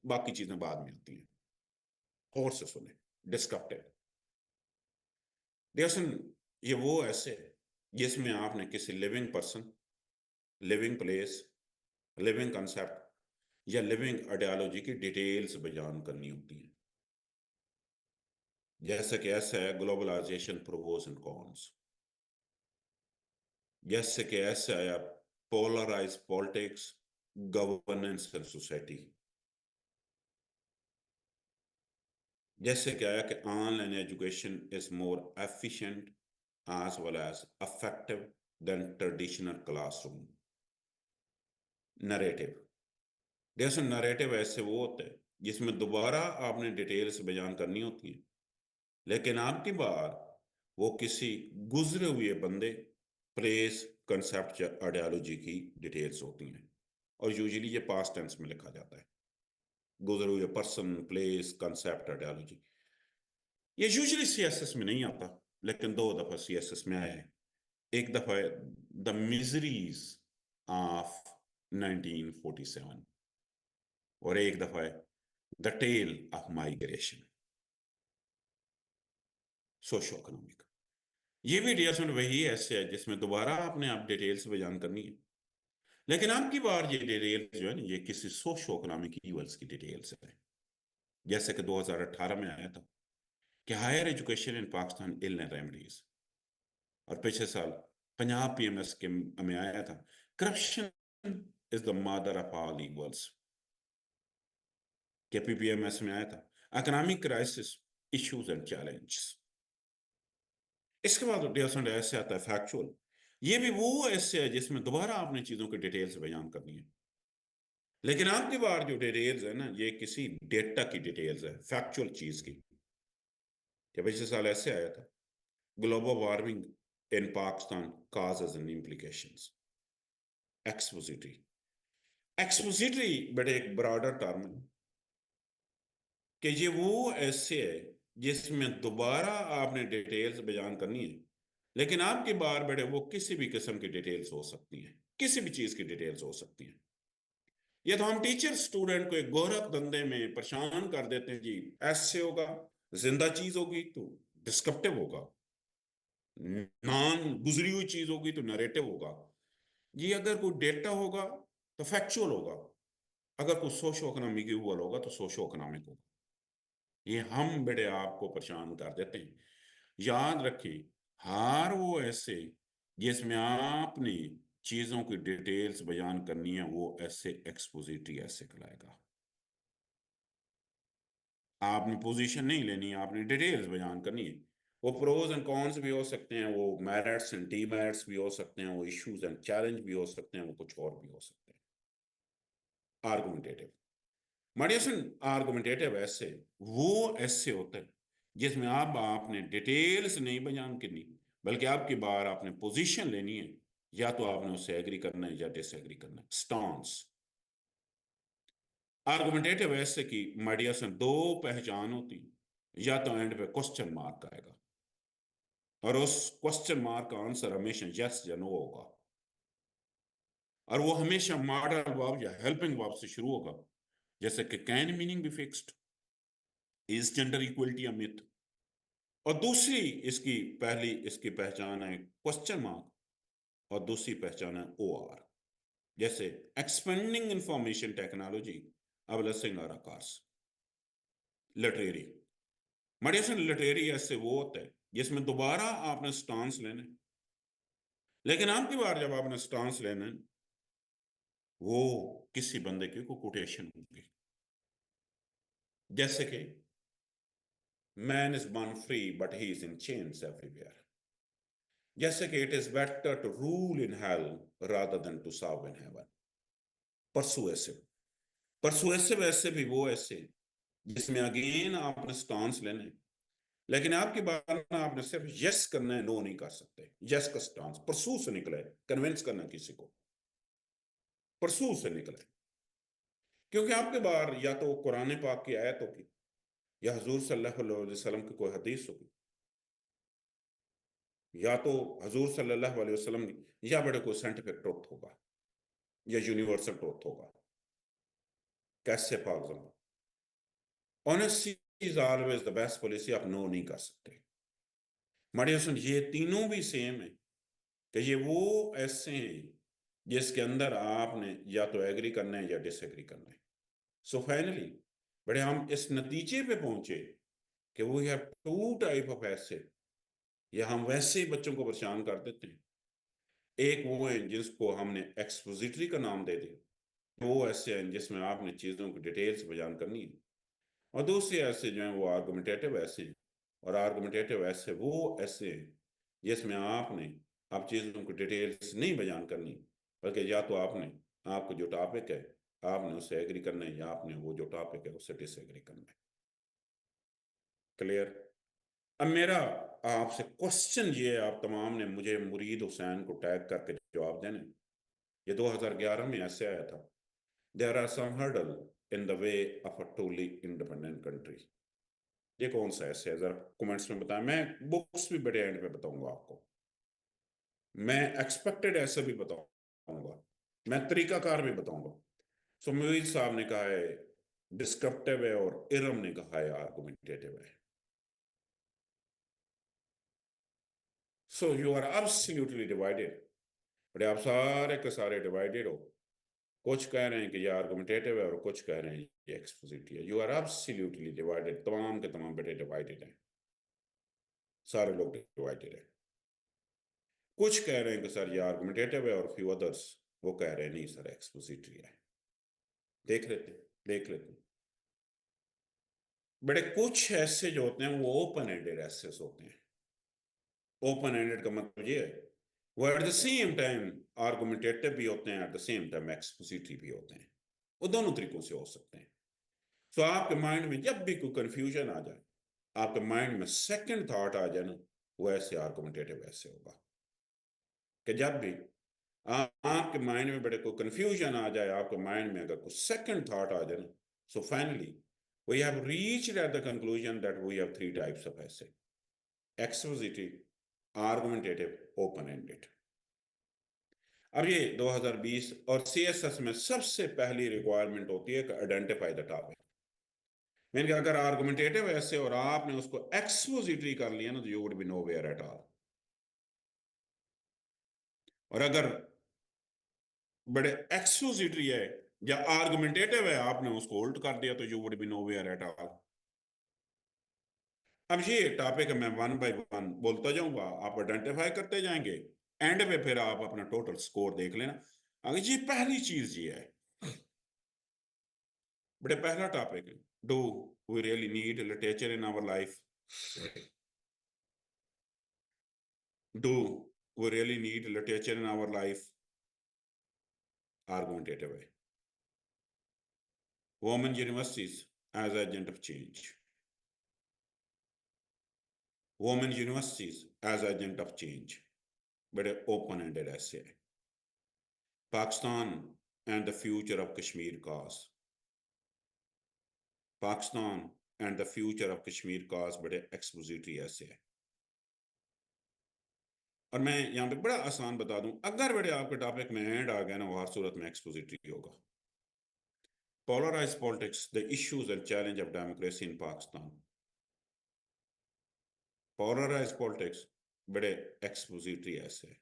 बाकी चीजें बाद में आती हैं। और से सुने, डिस्क्रिप्टिव। दरअसल ये वो ऐसे है जिसमें आपने किसी living person, living place, living concept या लिविंग आइडियोलॉजी की डिटेल्स बयान करनी होती है। जैसे कि ऐसा है ग्लोबलाइजेशन प्रोज एंड कॉन्स, जैसे कि ऐसा है polarise politics, governance and society. जैसे क्या है कि online education is more efficient as well as effective than traditional classroom. Narrative, जैसे नरेटिव ऐसे वो होते हैं जिसमें दोबारा आपने डिटेल्स बयान करनी होती है, लेकिन आपकी बार वो किसी गुजरे हुए बंदे, प्लेस, कंसेप्ट या आइडियोलॉजी की डिटेल्स होती हैं। और यूजुअली ये पास्ट टेंस में लिखा जाता है, गुजरे हुए पर्सन, प्लेस, कंसेप्ट, आइडियोलॉजी। ये यूजुअली सीएसएस में नहीं आता, लेकिन 2 दफा सीएसएस में आया है। एक दफा द मिजरीज ऑफ 1947, और एक दफा है the tale of migration, socio economic. ये भी डिटेल्स वही ऐसे है जिसमें दोबारा आपने आप डिटेल्स बयान करनी है, लेकिन आपकी बार ये डिटेल्स जो है ना, ये किसी सोशो इकोनॉमिक इवल्स की डिटेल्स है। जैसे कि 2018 में आया था कि higher education in Pakistan ill remedies, और पिछले साल पंजाब पीएमएस के में आया था corruption is the mother of all evils. के पीपीएमएस में आया था economic crisis, issues and challenges. इसके बाद डिस्टेंट ऐसे आता है फैक्चुअल। ये भी वो ऐसे है जिसमें दोबारा आपने चीजों की डिटेल्स बयान करनी है, लेकिन आपकी बार जो डिटेल्स है ना, ये किसी डेटा की डिटेल्स है, फैक्चुअल चीज की। कि पिछले साल ऐसे आया था global warming in Pakistan causes and implications. Expository, expository बड़े एक ब्रॉडर टर्म है कि ये वो ऐसे है जिसमें दोबारा आपने डिटेल्स बयान करनी है, लेकिन आपकी बार बड़े वो किसी भी किस्म की डिटेल्स हो सकती हैं, किसी भी चीज की डिटेल्स हो सकती हैं। ये तो हम टीचर स्टूडेंट को एक गोरख धंधे में परेशान कर देते हैं जी। ऐसे होगा, जिंदा चीज होगी तो डिस्क्रिप्टिव होगा, नॉन गुजरी हुई चीज होगी तो नरेटिव होगा। ये अगर कोई डेटा होगा तो फैक्चुअल होगा, अगर कोई सोशो इकोनॉमिक होगा तो सोशो इकोनॉमिक होगा। ये हम बड़े आपको परेशान कर देते हैं। याद रखिए, हर वो ऐसे जिसमें आपने चीजों की डिटेल्स बयान करनी है वो ऐसे एक्सपोजिटरी ऐसे कहलाएगा। आपने पोजीशन नहीं लेनी है, आपने डिटेल्स बयान करनी है। वो प्रोज एंड कॉन्स भी हो सकते हैं, वो मेरिट्स एंड डीमेरिट्स भी हो सकते हैं, वो इश्यूज एंड चैलेंज भी हो सकते हैं, वो कुछ और भी हो सकते हैं। आर्गुमेंटेटिव मडिएशन, आर्गुमेंटेटिव ऐसे वो ऐसे होते हैं जिसमें आप आपने डिटेल्स नहीं बयान करनी, बल्कि आपकी बार आपने पोजीशन लेनी है। या तो आपने उससे एग्री करना है या डिसएग्री करना है, स्टांस। आर्गुमेंटेटिव ऐसे की मडिएशन दो पहचान होती, या तो एंड पे क्वेश्चन मार्क आएगा और उस क्वेश्चन मार्क का आंसर हमेशा यस या नो होगा, और वो हमेशा मॉडल वर्ब या हेल्पिंग वर्ब से शुरू होगा। जैसे कि can meaning be fixed, is gender equality a myth. और दूसरी इसकी पहली इसकी पहचान है क्वेश्चन मार्क, और दूसरी पहचान है ओ आर। जैसे एक्सपेंडिंग इंफॉर्मेशन टेक्नोलॉजी अब लसिंग आर कार्स। लिटरेरी मडिएशन, लिटरेरी ऐसे वो होता है जिसमें दोबारा आपने स्टांस लेने, लेकिन आपकी बार जब आपने स्टांस लेना है वो किसी बंदे की को कोटेशन होगी। जैसे कि man is born free but he is in chains everywhere. जैसे कि it is better to rule in hell rather than to serve in heaven. Persuasive, persuasive essay भी वो ऐसे जिसमें अगेन आपने स्टांस लेने, लेकिन आपकी बात में आपने सिर्फ यस करना है, नो नहीं कर सकते। यस का स्टांस परसू से निकला है, कन्विंस करना किसी को, परसू से निकला है। क्योंकि आपके बार या तो कुरान पाक की आयत होगी या हजूर सल्लल्लाहु अलैहि वसल्लम की कोई हदीस होगी, या तो हजूर सल्लल्लाहु अलैहि वसल्लम या बड़े कोई साइंटिफिक ट्रुथ होगा या यूनिवर्सल ट्रुथ होगा। कैसे for example honesty is always the best policy, आप नो नहीं कर सकते। माड़ी हसन ये तीनों भी सेम है कि ये वो ऐसे हैं जिसके अंदर आपने या तो एग्री करना है या डिसएग्री करना है। सो फाइनली बड़े हम इस नतीजे पे पहुंचे कि वो हैव टू टाइप ऑफ ऐसे, या हम वैसे ही बच्चों को परेशान कर देते हैं। एक वो है जिसको हमने एक्सपोजिटरी का नाम दे दिया, वो ऐसे हैं जिसमें आपने चीज़ों की डिटेल्स बयान करनी है। और दूसरे ऐसे जो हैं वो आर्गुमेंटेटिव ऐसे हैं, और आर्गुमेंटेटिव ऐसे वो ऐसे हैं जिसमें आपने आप चीज़ों की डिटेल्स नहीं बयान करनी, बल्कि या तो आपने आपको जो टॉपिक है आपने उससे एग्री करना है, या आपने वो जो टॉपिक है उससे डिसएग्री करना है। क्लियर? अब मेरा आपसे क्वेश्चन ये है, आप तमाम ने मुझे मुरीद हुसैन को टैग करके जवाब देने। ये 2011 में ऐसे आया था, there are some hurdle in the way of a truly independent country. ये कौन सा ऐसे है, जरा कमेंट्स में बताएं। मैं बुक्स भी बड़े एंड पे बताऊंगा आपको, मैं एक्सपेक्टेड ऐसे भी बताऊंगा, मैं तरीकाकार भी बताऊंगा। सो मोईज साहब ने कहा है डिस्क्रिप्टिव है, और इरम ने कहा है आर्गुमेंटेटिव है। So you are absolutely divided, but आप सारे के सारे डिवाइडेड हो। कुछ कह रहे हैं कि ये आर्गुमेंटेटिव है और कुछ कह रहे हैं ये एक्सपोजिटरी है। यू आर एब्सोल्युटली डिवाइडेड, तमाम के तमाम बेटे डिवाइडेड हैं, सारे लोग डिवाइडेड हैं। कुछ कह रहे हैं कि सर ये आर्गुमेंटेटिव है, और फ्यू अदर्स वो कह रहे हैं नहीं सर एक्सपोजिटरी है। देख लेते देख लेते बड़े कुछ ऐसे जो होते हैं वो ओपन एंडेड एसेस होते हैं। ओपन एंडेड का मतलब ये है वो at the same time argumentative भी होते हैं, at the same time expository भी होते हैं। वो दोनों तरीकों से हो सकते हैं। सो आपके माइंड में जब भी कोई कंफ्यूजन आ जाए, आपके माइंड में सेकंड थॉट आ जाए ना, वो ऐसे आर्गुमेंटेटिव ऐसे होगा कि जब भी आपके माइंड में बड़े कोई कंफ्यूजन आ जाए, आपके माइंड में अगर कोई सेकंड थॉट आ जाए ना, so finally we have reached at the conclusion that we have three types of essay: expository, argumentative open ended. अब ये 2020 और सीएसएस में सबसे पहली रिक्वायरमेंट होती है कि आइडेंटिफाई द टॉपिक। मैंने कहा अगर आर्गुमेंटेटिव ऐसे और आपने उसको एक्सपोजिटरी कर लिया ना तो you would B nowhere at all. और अगर बड़े एक्सपोजिटरी है या आर्गुमेंटेटिव है आपने उसको उल्ट कर दिया तो you would B nowhere at all. अब ये टॉपिक मैं वन बाय वन बोलता जाऊंगा, आप आइडेंटिफाई करते जाएंगे, एंड पे फिर आप अपना टोटल स्कोर देख लेना। अगर जी पहली चीज ये है, बड़े पहला टॉपिक है, do we really need literature in our life? Do we really need literature in our life? Argumentative है। Women universities as agent of change. Women universities as agent of change, बड़े ओपन एंडेड ऐसे है। Pakistan and the future of Kashmir cause. Pakistan and the future of Kashmir cause, बड़े expository essay है। और मैं यहाँ पे बड़ा आसान बता दूं, अगर बड़े आपके टॉपिक में एंड आ गया ना, वो हर सूरत में एक्सपोजिटरी होगा। Polarised politics, the issues and challenge of democracy in Pakistan. Polarised politics, बड़े expository essay.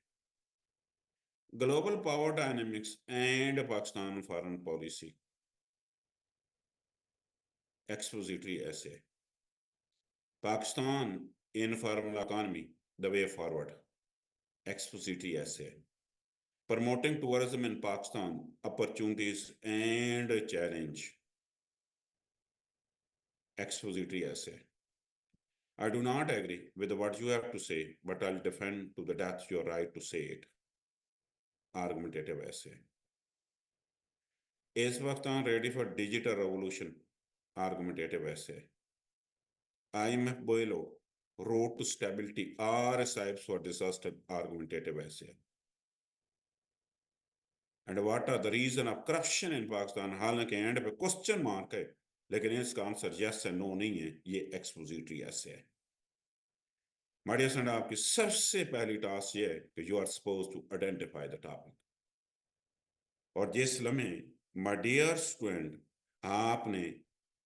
Global power dynamics and Pakistan foreign policy, expository essay. Pakistan informal economy, the way forward, expository essay. Promoting tourism in Pakistan, opportunities and challenge, expository essay. I do not agree with what you have to say, but I'll defend to the death your right to say it, argumentative essay. Is Pakistan ready for digital revolution? Argumentative essay. IMF Boilo, road to stability, are recipes for disaster, argumentative essay. And what are the reason of corruption in Pakistan? हालांकि and पे question mark है, लेकिन इसका answer yes है no नहीं है, ये expository essay है। माय डियर स्टूडेंट, आपकी सबसे पहली टास्क ये है कि you are suppose to identify the topic. और जिस लम्हे माय डियर स्टूडेंट आपने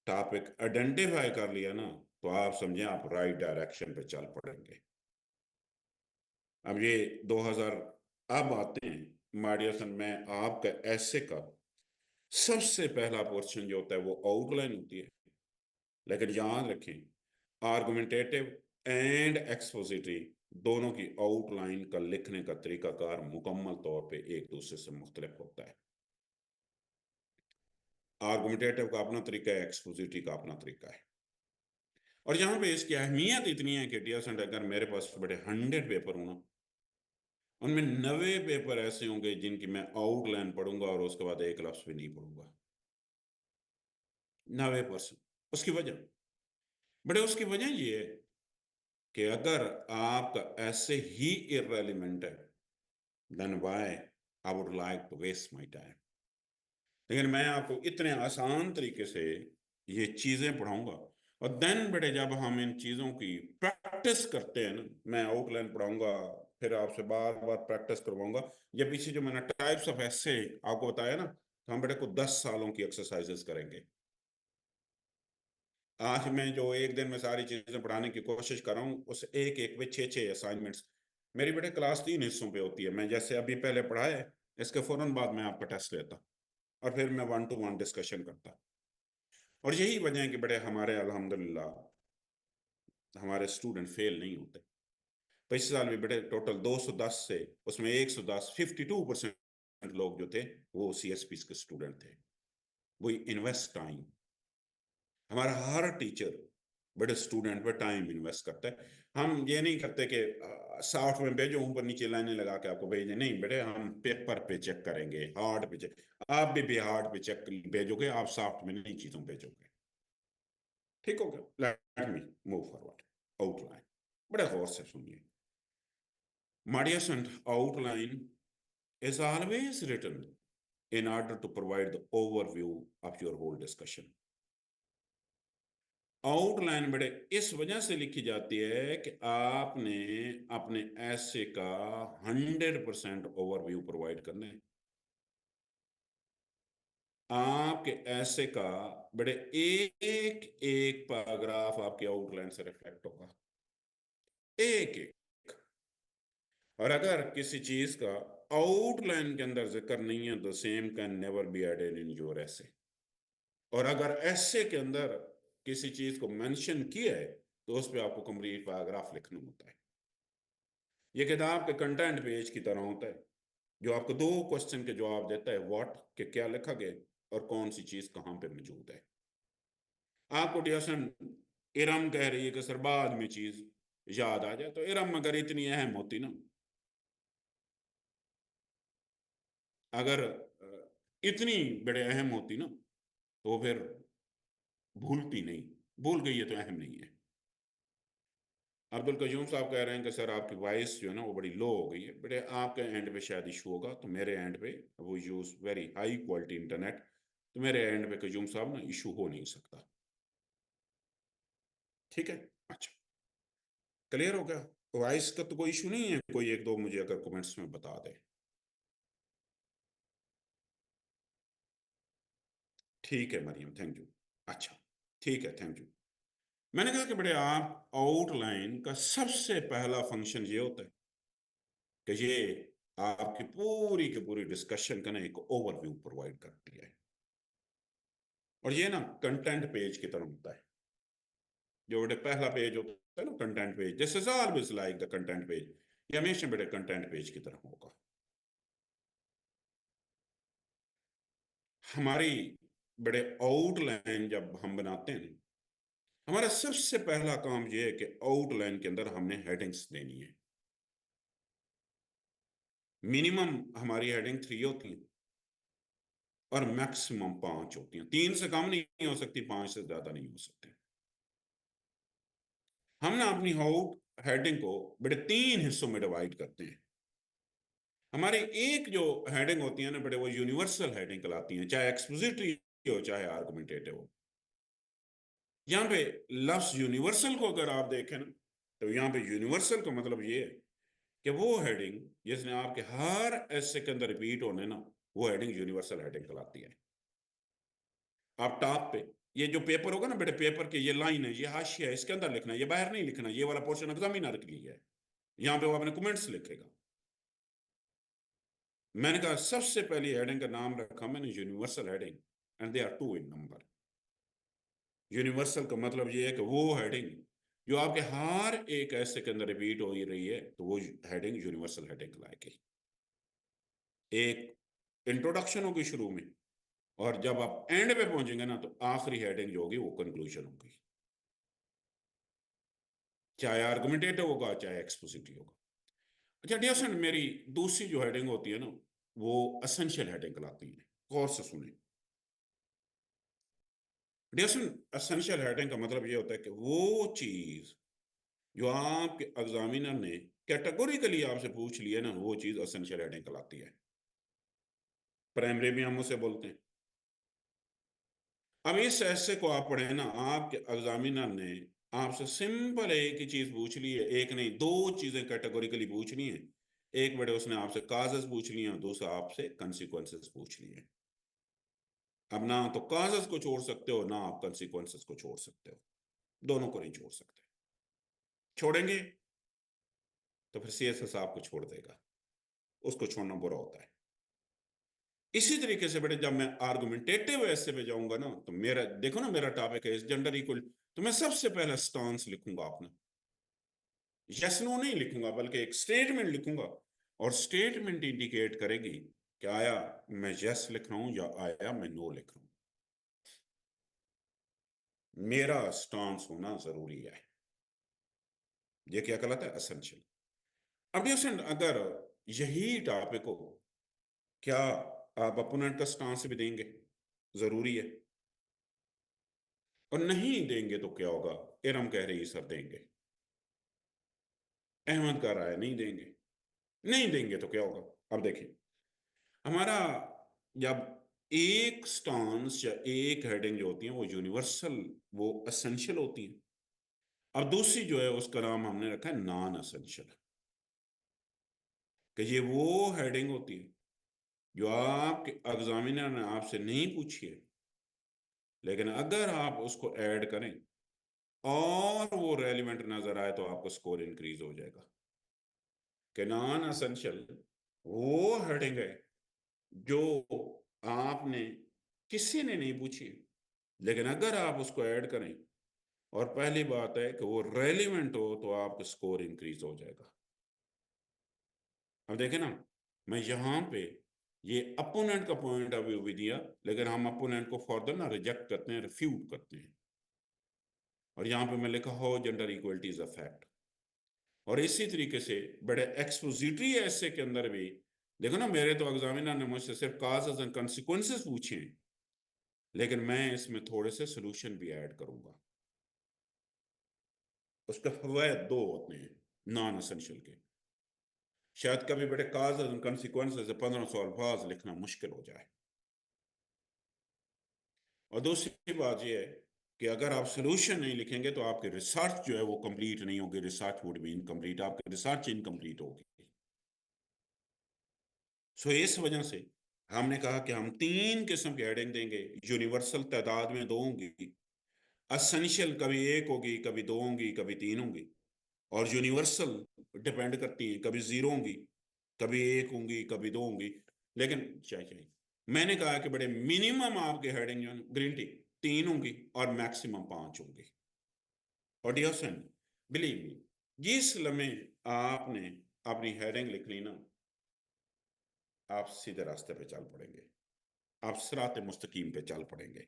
टॉपिक आइडेंटिफाई कर लिया ना, तो आप समझें आप राइट डायरेक्शन पे चल पड़ेंगे। अब ये 2000 अब आते हैं माय डियर स्टूडेंट, मैं आपका ऐसे का सबसे पहला पोर्शन जो होता है वो आउटलाइन होती है। लेकिन याद रखें, आर्गुमेंटेटिव एंड एक्सपोजिटरी दोनों की आउटलाइन का लिखने का तरीकाकार मुकम्मल तौर पे एक दूसरे से मुख्तलिफ होता है। आर्गुमेंटेटिव का अपना तरीका है, एक्सपोजिटरी का अपना तरीका है। और यहाँ पे इसकी अहमियत इतनी है कि डियर, अगर मेरे पास बड़े 100 पेपर होना, उनमें 90 पेपर ऐसे होंगे जिनकी मैं आउटलाइन पढ़ूंगा और उसके बाद एक लफ्ज भी नहीं पढ़ूंगा। 90%। उसकी वजह, बड़े उसकी वजह ये है कि अगर आपका ऐसे ही इररेलेवेंट है, then why I would like to waste my time. लेकिन मैं आपको इतने आसान तरीके से ये चीजें पढ़ाऊंगा, और देन बेटे जब हम इन चीजों की प्रैक्टिस करते हैं ना, मैं आउटलाइन पढ़ाऊंगा, फिर आपसे बार बार प्रैक्टिस करवाऊंगा। ये पीछे जो मैंने टाइप्स ऑफ ऐसे आपको बताया ना, तो हम बेटे को 10 सालों की एक्सरसाइजेस करेंगे। आज मैं जो एक दिन में सारी चीजें पढ़ाने की कोशिश कर रहा हूँ, उस एक एक में 6-6 असाइनमेंट्स। मेरी बेटे क्लास 3 हिस्सों पे होती है। मैं जैसे अभी पहले पढ़ाए, इसके फौरन बाद मैं आपका टेस्ट लेता और फिर मैं 1-to-1 डिस्कशन करता। और यही वजह है कि बेटे हमारे अल्हम्दुलिल्लाह हमारे स्टूडेंट फेल नहीं होते। पिछले साल भी बेटे टोटल 210 से उसमें 110 52% लोग जो थे वो CSP के स्टूडेंट थे। वो इन्वेस्ट टाइम, हमारा हर टीचर बड़े स्टूडेंट पर टाइम इन्वेस्ट करता है। हम ये नहीं करते कि सॉफ्ट में भेजो, ऊपर नीचे लाइनें लगा के आपको भेजें, नहीं बेटे, हम पेपर पे चेक करेंगे, हार्ड पे चेक। आप भी हार्ड पे चेक भेजोगे, आप सॉफ्ट में नहीं चीजों भेजोगे। ठीक हो गया? Late me move forward. Outline बड़े गौर से सुनिए। माडियसेंट outline is always written in order to provide the overview of your whole discussion. Outline बड़े इस वजह से लिखी जाती है कि आपने अपने ऐसे का 100% ओवरव्यू प्रोवाइड करना है। आपके ऐसे का बड़े एक एक पैराग्राफ आपके आउटलाइन से रिफ्लेक्ट होगा, एक एक। और अगर किसी चीज का आउटलाइन के अंदर जिक्र नहीं है तो same can never be added in your essay. और अगर ऐसे के अंदर किसी चीज को मेंशन किया है तो उस पर आपको कंप्लीट पैराग्राफ लिखना होता है। ये किताब के कंटेंट पेज की तरह होता है जो आपको दो क्वेश्चन के जवाब देता है, व्हाट के क्या लिखा गया और कौन सी चीज कहां पे मौजूद है। आपको डियोसन इरम कह रही है कि सर बाद में चीज याद आ जाए, तो इरम अगर इतनी अहम होती ना, अगर इतनी बड़े अहम होती ना, तो फिर भूलती नहीं। भूल गई है तो अहम नहीं है। अब्दुल कयूम साहब कह रहे हैं कि सर आपकी वॉइस जो है ना वो बड़ी लो हो गई है। बेटे आपके एंड पे शायद इशू होगा, तो मेरे एंड पे वो use very high quality internet, तो मेरे एंड पे कयूम साहब ना इशू हो नहीं सकता। ठीक है, अच्छा, क्लियर हो गया। वॉइस का तो कोई इशू नहीं है, कोई एक दो मुझे अगर कमेंट्स में बता दे। ठीक है मरियम, थैंक यू। अच्छा, ठीक है, थैंक यू। मैंने कहा कि बड़े आप आउटलाइन का सबसे पहला फंक्शन ये होता है कि ये आपकी पूरी की पूरी डिस्कशन का ना एक ओवरव्यू प्रोवाइड करती है। और ये ना कंटेंट पेज की तरह होता है। जो बड़े पहला पेज होता है ना content page, this is always like the content page, ये हमेशा बड़े कंटेंट पेज की तरह होगा। हमारी बड़े आउटलाइन जब हम बनाते हैं, हमारा सबसे पहला काम यह है कि आउटलाइन के अंदर हमने हेडिंग्स देनी है। मिनिमम हमारी हेडिंग 3 होती है और मैक्सिमम 5 होती हैं। 3 से कम नहीं हो सकती, 5 से ज्यादा नहीं हो सकते। हम ना अपनी आउट हेडिंग को बड़े 3 हिस्सों में डिवाइड करते हैं। हमारी एक जो हेडिंग होती है ना बड़े, वो यूनिवर्सल हेडिंग कहलाती हैं, चाहे एक्सपोजिटरी हो चाहे आर्गुमेंटेटिव हो। यहाँ पे लफ्ज यूनिवर्सल को अगर आप देखें ना, तो यहाँ पे यूनिवर्सल का मतलब ये है कि वो हेडिंग जिसने आपके हर ऐसे के अंदर रिपीट होने ना, वो हेडिंग यूनिवर्सल हेडिंग कहलाती है। आप टॉप पे ये जो पेपर होगा ना बेटे, पेपर के ये लाइन है, ये हाशिया है, इसके अंदर लिखना है, ये बाहर नहीं लिखना, ये वाला पोर्शन एग्जामिनर के लिए है। यहाँ पे वो अपने कमेंट्स लिखेगा। मैंने कहा सबसे पहली हेडिंग का नाम रखा मैंने universal heading, and they are 2 in number. Universal का मतलब ये है कि वो हेडिंग जो आपके हर एक ऐसे के अंदर रिपीट हो ही रही है, तो वो हेडिंग यूनिवर्सल हेडिंग लाएगी। एक इंट्रोडक्शन होगी शुरू में, और जब आप एंड पे पहुंचेंगे ना, तो आखिरी हेडिंग जो होगी वो कंक्लूजन होगी, चाहे आर्गुमेंटेटिव होगा चाहे एक्सपोजिटिव होगा। अच्छा डियर फ्रेंड, मेरी दूसरी जो हेडिंग होती है ना, वो असेंशियल हेडिंग कहलाती है। गौर से सुने डियर फ्रेंड, असेंशियल हेडिंग का मतलब ये होता है कि वो चीज जो आपके एग्जामिनर ने कैटेगोरिकली आपसे पूछ लिया ना, वो चीज असेंशियल हेडिंग कहलाती है। प्राइमरी भी हम उसे बोलते हैं। अब इस ऐसे को आप पढ़े ना, आपके एग्जामिनर ने आपसे सिंपल एक ही चीज पूछ ली है, एक नहीं दो चीजें कैटेगोरिकली पूछनी है। एक बड़े उसने आपसे काजेस पूछ लिए हैं, दूसरा आपसे कंसिक्वेंसेस पूछ लिए हैं। अब ना तो काजेस को छोड़ सकते हो ना आप कंसिक्वेंसेस को छोड़ सकते हो, दोनों को नहीं छोड़ सकते। छोड़ेंगे तो फिर सीएसएस आपको छोड़ देगा, उसको छोड़ना बुरा होता है। इसी तरीके से बेटे जब मैं आर्गुमेंटेटिव ऐसे पे जाऊंगा ना, तो मेरा देखो ना, मेरा टॉपिक है जेंडर इक्वल, तो मैं सबसे पहले स्टांस लिखूंगा अपना। यस नो नहीं लिखूंगा, बल्कि एक स्टेटमेंट लिखूंगा, और स्टेटमेंट इंडिकेट करेगी कि आया मैं यस लिख रहा हूं या आया मैं नो लिख रहा हूं। मेरा स्टांस होना जरूरी है। ये क्या कहलाता है? असेंशियल। अब ये अगर यही टॉपिक हो, क्या आप अपोनेंट का स्टांस भी देंगे? जरूरी है। और नहीं देंगे तो क्या होगा? इरम कह रही सर देंगे, अहमद कह रहा है नहीं देंगे। नहीं देंगे तो क्या होगा? अब देखिए, हमारा जब एक स्टांस या एक हेडिंग जो होती है वो यूनिवर्सल, वो असेंशियल होती है। अब दूसरी जो है उसका नाम हमने रखा है नॉन असेंशियल, कि ये वो हेडिंग होती है जो आपके एग्जामिनर ने आपसे नहीं पूछी है, लेकिन अगर आप उसको ऐड करें और वो रेलिवेंट नजर आए तो आपका स्कोर इंक्रीज हो जाएगा। कि नॉन असेंशियल वो हेडिंग है जो आपने किसी ने नहीं पूछी, लेकिन अगर आप उसको ऐड करें और पहली बात है कि वो रेलिवेंट हो तो आपका स्कोर इंक्रीज हो जाएगा। अब देखें ना, मैं यहां पे ये अपोनेंट का पॉइंट ऑफ व्यू भी दिया, लेकिन हम अपोनेंट को फर्दर ना रिजेक्ट करते हैं, रिफ्यूट करते हैं। और यहां पे मैं लिखा हो gender equality is a fact. और इसी तरीके से बड़े एक्सपोजिटरी ऐसे के अंदर भी देखो ना, मेरे तो एग्जामिनर ने मुझसे सिर्फ काजेस एंड कॉन्सिक्वेंसेस पूछे हैं, लेकिन मैं इसमें थोड़े से सोल्यूशन भी ऐड करूंगा। उसके फवायद दो होते हैं नॉन एसेंशियल के। शायद कभी बड़े काजेस एंड कॉन्सिक्वेंसेस 1500 अल्फाज लिखना मुश्किल हो जाए। और दूसरी बात यह है कि अगर आप सोल्यूशन नहीं लिखेंगे तो आपकी रिसर्च जो है वो कंप्लीट नहीं होगी, रिसर्च वुड बी इनकम्प्लीट, आपकी रिसर्च इनकम्प्लीट होगी। सो इस वजह से हमने कहा कि हम तीन किस्म के हेडिंग देंगे। यूनिवर्सल तादाद में दो होंगी, असेंशियल कभी एक होगी, कभी दो होंगी, कभी तीन होंगी, और यूनिवर्सल डिपेंड करती है, कभी जीरो होंगी, कभी एक होंगी, कभी दो होंगी। लेकिन चाहिए मैंने कहा कि बड़े मिनिमम आपके हेडिंग जो है ग्रीन टी तीन होंगी और मैक्सिमम पांच होंगी। और डियर फ्रेंड, बिलीव मी, जिस लम्हे आपने अपनी हेडिंग लिख ली ना, आप सीधे रास्ते पे चल पड़ेंगे, आप सिरात मुस्तकीम पे चल पड़ेंगे।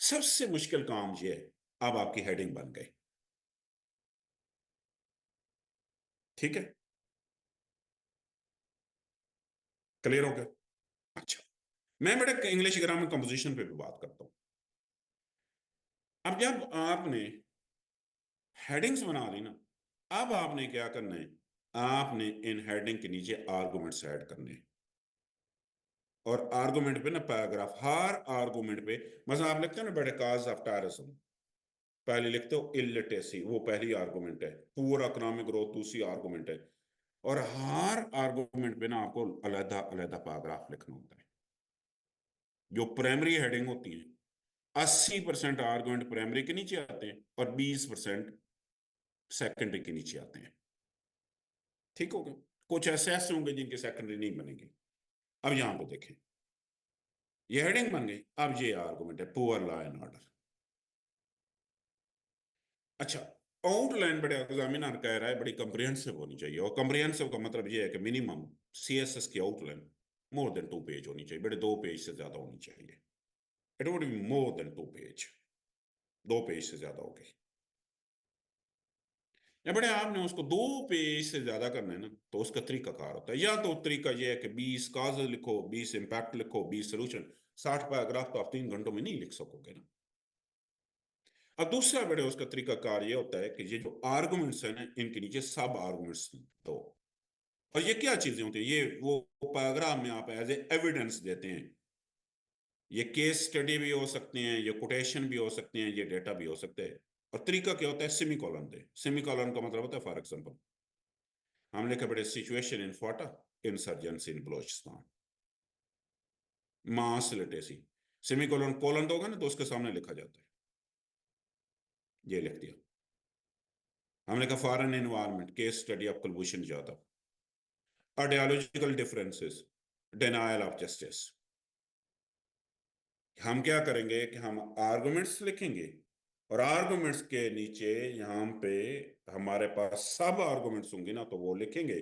सबसे मुश्किल काम ये है, अब आपकी हेडिंग बन गई। ठीक है, क्लियर हो गया? अच्छा, मैं बेटा इंग्लिश ग्रामर कंपोजिशन पे भी बात करता हूं। अब जब आपने हेडिंग्स बना ली ना, अब आपने क्या करना है, आपने इन हेडिंग के नीचे आर्गुमेंट्स ऐड करने हैं। और आर्गुमेंट पे ना पैराग्राफ, हर आर्गुमेंट पे मतलब आप लिखते हो ना बेटा काज ऑफ टेररिज्म, पहले लिखते हो इलिटरेसी, वो पहली आर्गुमेंट है, पुअर इकोनॉमिक ग्रोथ दूसरी आर्गुमेंट है। और हर आर्गुमेंट पे ना आपको अलग अलग पैराग्राफ लिखना होता है। जो प्राइमरी हेडिंग होती है, 80% आर्गुमेंट प्राइमरी के नीचे आते हैं और 20% सेकेंडरी के नीचे आते हैं। ठीक हो गया? कुछ ऐसे ऐसे होंगे जिनके सेकेंडरी नहीं बनेंगे। अब यहां पे देखें, ये हेडिंग बन गई, अब ये आर्गुमेंट है पुअर लॉ एंड ऑर्डर। अच्छा, आउटलाइन बड़े एग्जामिनर कह रहा है बड़ी कंप्रिहेंसिव होनी चाहिए, और कंप्रिहेंसिव का मतलब ये है कि मिनिमम सीएसएस की आउटलाइन मोर देन 2 पेज होनी चाहिए, बड़े 2 पेज से ज्यादा होनी चाहिए। It would be more than 2 page, 2 page से ज्यादा होगी। या बड़े आपने उसको 2 पेज से ज्यादा करना है ना, तो उसका तरीका कार होता है, या तो तरीका ये है कि 20 काज लिखो, 20 इंपैक्ट लिखो, 20 सोल्यूशन। 60 पैराग्राफ तो आप 3 घंटों में नहीं लिख सकोगे ना। अब दूसरा बड़े उसका तरीका कार ये होता है कि ये जो आर्गुमेंट्स है ना, इनके नीचे सब आर्गुमेंट्स दो। और ये क्या चीजें होती है, ये वो पैराग्राफ में आप एज ए एविडेंस देते हैं। ये केस स्टडी भी हो सकते हैं, ये कोटेशन भी हो सकते हैं, ये डेटा भी हो सकते हैं। और तरीका क्या होता है, सेमी कॉलन दे। सेमी कॉलन का मतलब होता है, फॉर एग्जाम्पल हम लिखे बड़े situation in Phata, insurgency in Balochistan, mass literacy. Semi colon colon दोगे ना तो उसके सामने लिखा जाता है, ये लिख दिया। हमने कहा foreign environment case study of Kulbhushan Jadhav, ideological differences, denial of justice. हम क्या करेंगे कि हम आर्गुमेंट्स लिखेंगे, और आर्गुमेंट्स के नीचे यहाँ पे हमारे पास सब आर्गुमेंट्स होंगे ना, तो वो लिखेंगे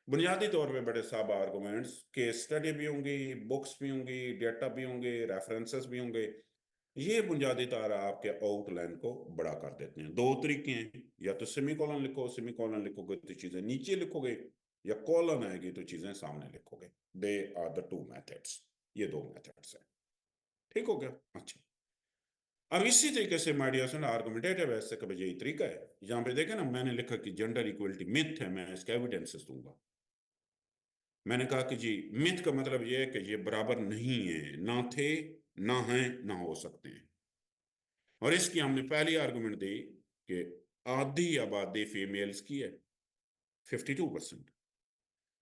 बुनियादी तौर पे बड़े सब आर्गुमेंट्स, केस स्टडी भी होंगी, बुक्स भी होंगी, डेटा भी होंगे, रेफरेंसेस भी होंगे। ये बुनियादी तौर आपके आउटलाइन को बड़ा कर देते हैं। दो तरीके हैं, या तो सेमीकोलन लिखो, सेमीकोलन लिखोगे तो चीजें नीचे लिखोगे, या कॉलन आएगी तो चीजें सामने लिखोगे। They are the two methods, ये दो मेथड्स हैं। ठीक हो गया? अच्छा, अब इसी तरीके से माय डियर फ्रेंड आर्गुमेंटेटिव ऐसे का भी यही तरीका है। यहां पे देखे ना, मैंने लिखा कि जेंडर इक्वलिटी मिथ है, मैं इसके एविडेंसेस दूंगा। मैंने कहा कि जी मिथ का मतलब ये है कि ये बराबर नहीं है, ना थे, ना हैं, ना हो सकते हैं। और इसकी हमने पहली आर्गुमेंट दी कि आधी आबादी फीमेल्स की है, 52%,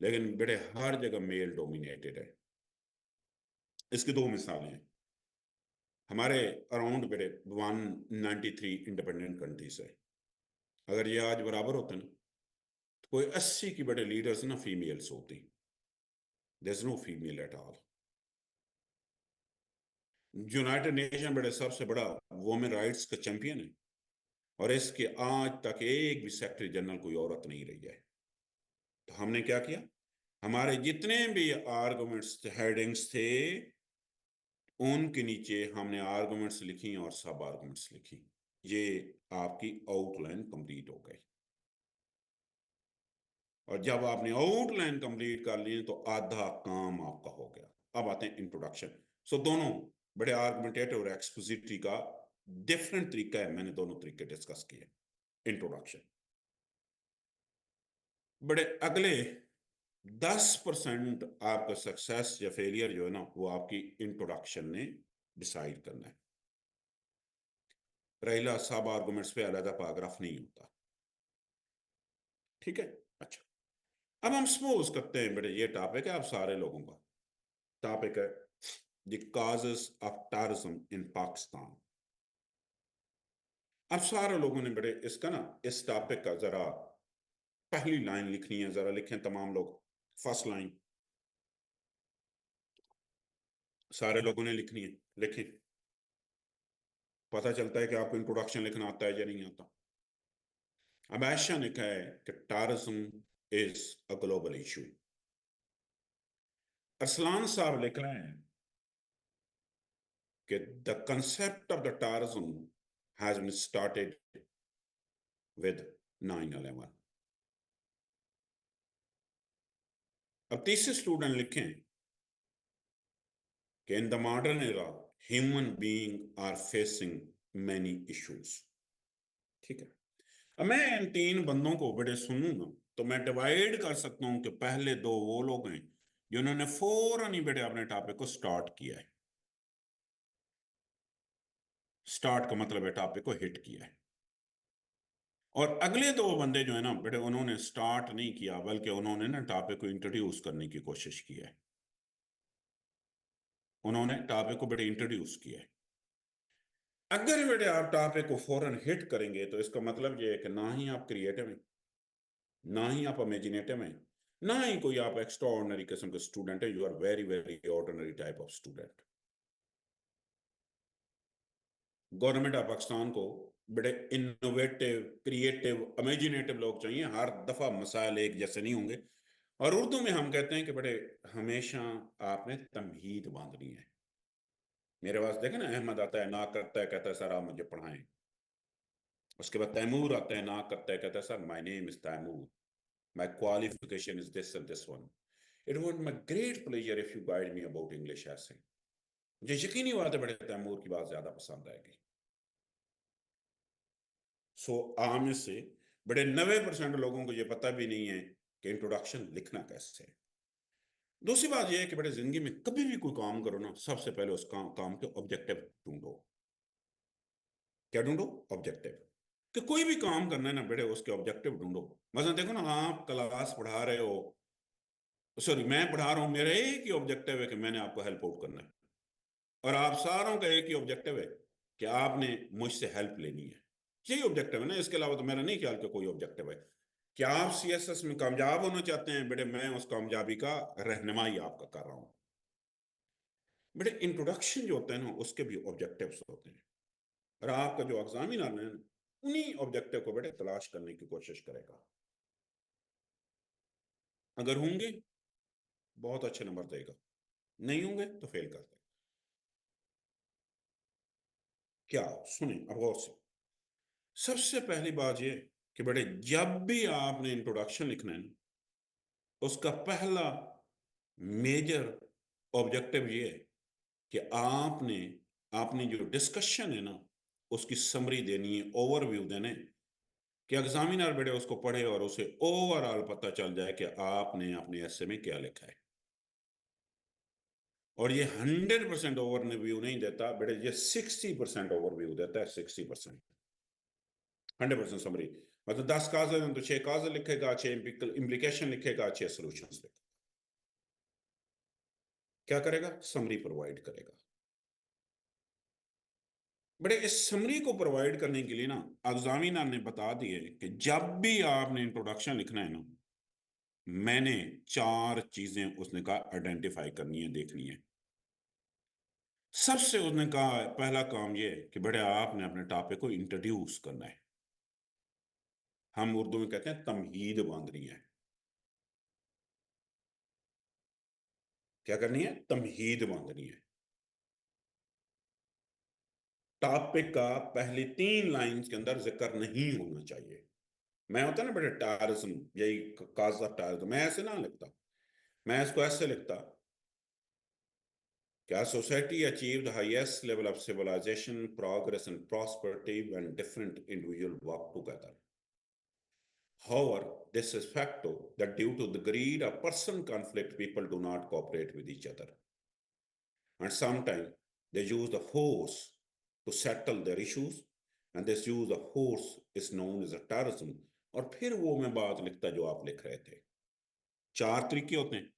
लेकिन बेटे हर जगह मेल डोमिनेटेड है। इसकी दो मिसालें हैं। हमारे अराउंड बेटे 193 इंडिपेंडेंट कंट्रीज है। अगर ये आज बराबर होते ना, तो कोई 80 की बेटे लीडर्स ना फीमेल्स होती। There is no female at all. United nation बेटे सबसे बड़ा वुमेन राइट्स का चैंपियन है, और इसके आज तक एक भी सेक्रेटरी जनरल कोई औरत नहीं रही है। तो हमने क्या किया, हमारे जितने भी आर्गुमेंट्स हेडिंग्स थे उनके नीचे हमने आर्गुमेंट्स लिखी और सब आर्गुमेंट्स लिखी। ये आपकी आउटलाइन कंप्लीट हो गई। और जब आपने आउटलाइन कंप्लीट कर ली तो आधा काम आपका हो गया। अब आते हैं इंट्रोडक्शन। सो दोनों बड़े आर्गुमेंटेटिव और एक्सपोजिटरी का डिफरेंट तरीका है, मैंने दोनों तरीके डिस्कस किए। इंट्रोडक्शन, बड़े अगले 10% आपका सक्सेस या फेलियर जो है ना, वो आपकी इंट्रोडक्शन ने डिसाइड करना है। रहीला सब आर्गुमेंट्स पे अलग पैराग्राफ नहीं होता, ठीक है। अच्छा, अब हम सपोज करते हैं बेटे ये टॉपिक है आप सारे लोगों का, टॉपिक है the causes of terrorism in Pakistan. अब सारे लोगों ने बेटे इसका ना, इस टॉपिक का जरा पहली लाइन लिखनी है, जरा लिखें तमाम लोग। फर्स्ट लाइन सारे लोगों ने लिखनी है, लिखें। पता चलता है कि आपको इंट्रोडक्शन लिखना आता है या नहीं आता। अब आयशा ने कहा है कि terrorism is a global issue. Arsalan साहब लिख रहे हैं कि the concept of the terrorism has been started with 9/11। अब तीसरे स्टूडेंट लिखें कि in the modern era human being are facing many issues. ठीक है। अब मैं इन तीन बंदों को बड़े सुनूंगा तो मैं डिवाइड कर सकता हूं कि पहले दो वो लोग हैं जिन्होंने फौरन ही बेटे अपने टॉपिक को स्टार्ट किया है। स्टार्ट का मतलब है टॉपिक को हिट किया है। और अगले दो बंदे जो है ना बेटे, उन्होंने स्टार्ट नहीं किया, बल्कि उन्होंने ना टॉपिक को इंट्रोड्यूस करने की कोशिश की है। उन्होंने टॉपिक को बेटे इंट्रोड्यूस किया है। अगर बेटे आप टॉपिक को फौरन हिट करेंगे तो इसका मतलब ये है कि ना ही आप क्रिएटिव हैं, ना ही आप इमेजिनेटिव हैं, ना ही कोई आप एक्स्ट्रा ऑर्डिनरी किस्म के स्टूडेंट है। You are very very ordinary type of student. Government of Pakistan को बड़े इनोवेटिव, क्रिएटिव, इमेजिनेटिव लोग चाहिए। हर दफा मसाइल एक जैसे नहीं होंगे। और उर्दू में हम कहते हैं कि बड़े हमेशा आपने तमहीद बांधनी है। मेरे पास देखे ना, अहमद आता है ना करता है, कहता है सर आप मुझे पढ़ाएं। उसके बाद तैमूर आता है ना करता है, कहता है sir my name is Taimur, my qualification is this and this one. It would my great pleasure if you guide me about English essay. मुझे यकीनी बात है बड़े तैमूर की बात ज्यादा पसंद आएगी। सो आम से बड़े 90% लोगों को ये पता भी नहीं है कि इंट्रोडक्शन लिखना कैसे है। दूसरी बात यह है कि बड़े जिंदगी में कभी भी कोई काम करो ना, सबसे पहले उस काम के ऑब्जेक्टिव ढूंढो। क्या ढूंढो? ऑब्जेक्टिव। कि कोई भी काम करना है ना बेटे, उसके ऑब्जेक्टिव ढूंढो। मतलब देखो ना, आप क्लास पढ़ा रहे हो, सॉरी मैं पढ़ा रहा हूं, मेरा एक ही ऑब्जेक्टिव है कि मैंने आपको हेल्प आउट करना है। और आप सारों का एक ही ऑब्जेक्टिव है कि आपने मुझसे हेल्प लेनी है। यही ऑब्जेक्टिव है ना, इसके अलावा तो मेरा नहीं ख्याल कि कोई ऑब्जेक्टिव है। क्या आप सीएसएस में कामयाब होना चाहते हैं बेटे? मैं उस कामयाबी का रहनुमाई आपका कर रहा हूं। बेटे इंट्रोडक्शन जो होता है ना, उसके भी ऑब्जेक्टिव्स होते हैं। और आपका जो एग्जामिनर है उन्हीं ऑब्जेक्टिव को बेटे तलाश करने की कोशिश करेगा। अगर होंगे बहुत अच्छे नंबर देगा, नहीं होंगे तो फेल कर देगा। क्या? सुने अब गौर से। सबसे पहली बात ये कि बेटे जब भी आपने इंट्रोडक्शन लिखना है ना, उसका पहला मेजर ऑब्जेक्टिव ये है कि आपने आपने जो डिस्कशन है ना, उसकी समरी देनी है, ओवरव्यू देने। कि एग्जामिनर बेटे उसको पढ़े और उसे ओवरऑल पता चल जाए कि आपने अपने ऐसे में क्या लिखा है। और ये 100% ओवरव्यू नहीं देता बेटे, ये 60% ओवरव्यू देता है। 60%, 100% समरी। मतलब 10 काजल हैं तो 6 काजल लिखेगा, 6 इम्प्लीकेशन लिखेगा, 6 सोल्यूशन लिखेगा। क्या करेगा? समरी प्रोवाइड करेगा। बड़े इस समरी को प्रोवाइड करने के लिए ना एग्जामिनर ने बता दिए कि जब भी आपने इंट्रोडक्शन लिखना है ना, मैंने 4 चीजें उसने कहा आइडेंटिफाई करनी है, देखनी है। सबसे उसने कहा पहला काम ये है कि बड़े आपने अपने टॉपिक को इंट्रोड्यूस करना है। हम उर्दू में कहते हैं तमहीद बांधनी है। क्या करनी है? तमहीद बांधनी है। टॉपिक का पहली 3 लाइंस के अंदर जिक्र नहीं होना चाहिए। मैं होता ना बेटा टेररिज्म, यही काज ऑफ टेररिज्म, मैं ऐसे ना लिखता। मैं इसको ऐसे लिखता, क्या society achieve the highest level of civilisation, progress and prosperity when different individual work together. However, this is factor that due to the greed or person conflict, people do not cooperate with each other. And sometimes they use the force to settle their issues, and this use of force is known as a terrorism. और फिर वो मैं बात लिखता जो आप लिख रहे थे। 4 तरीके होते हैं।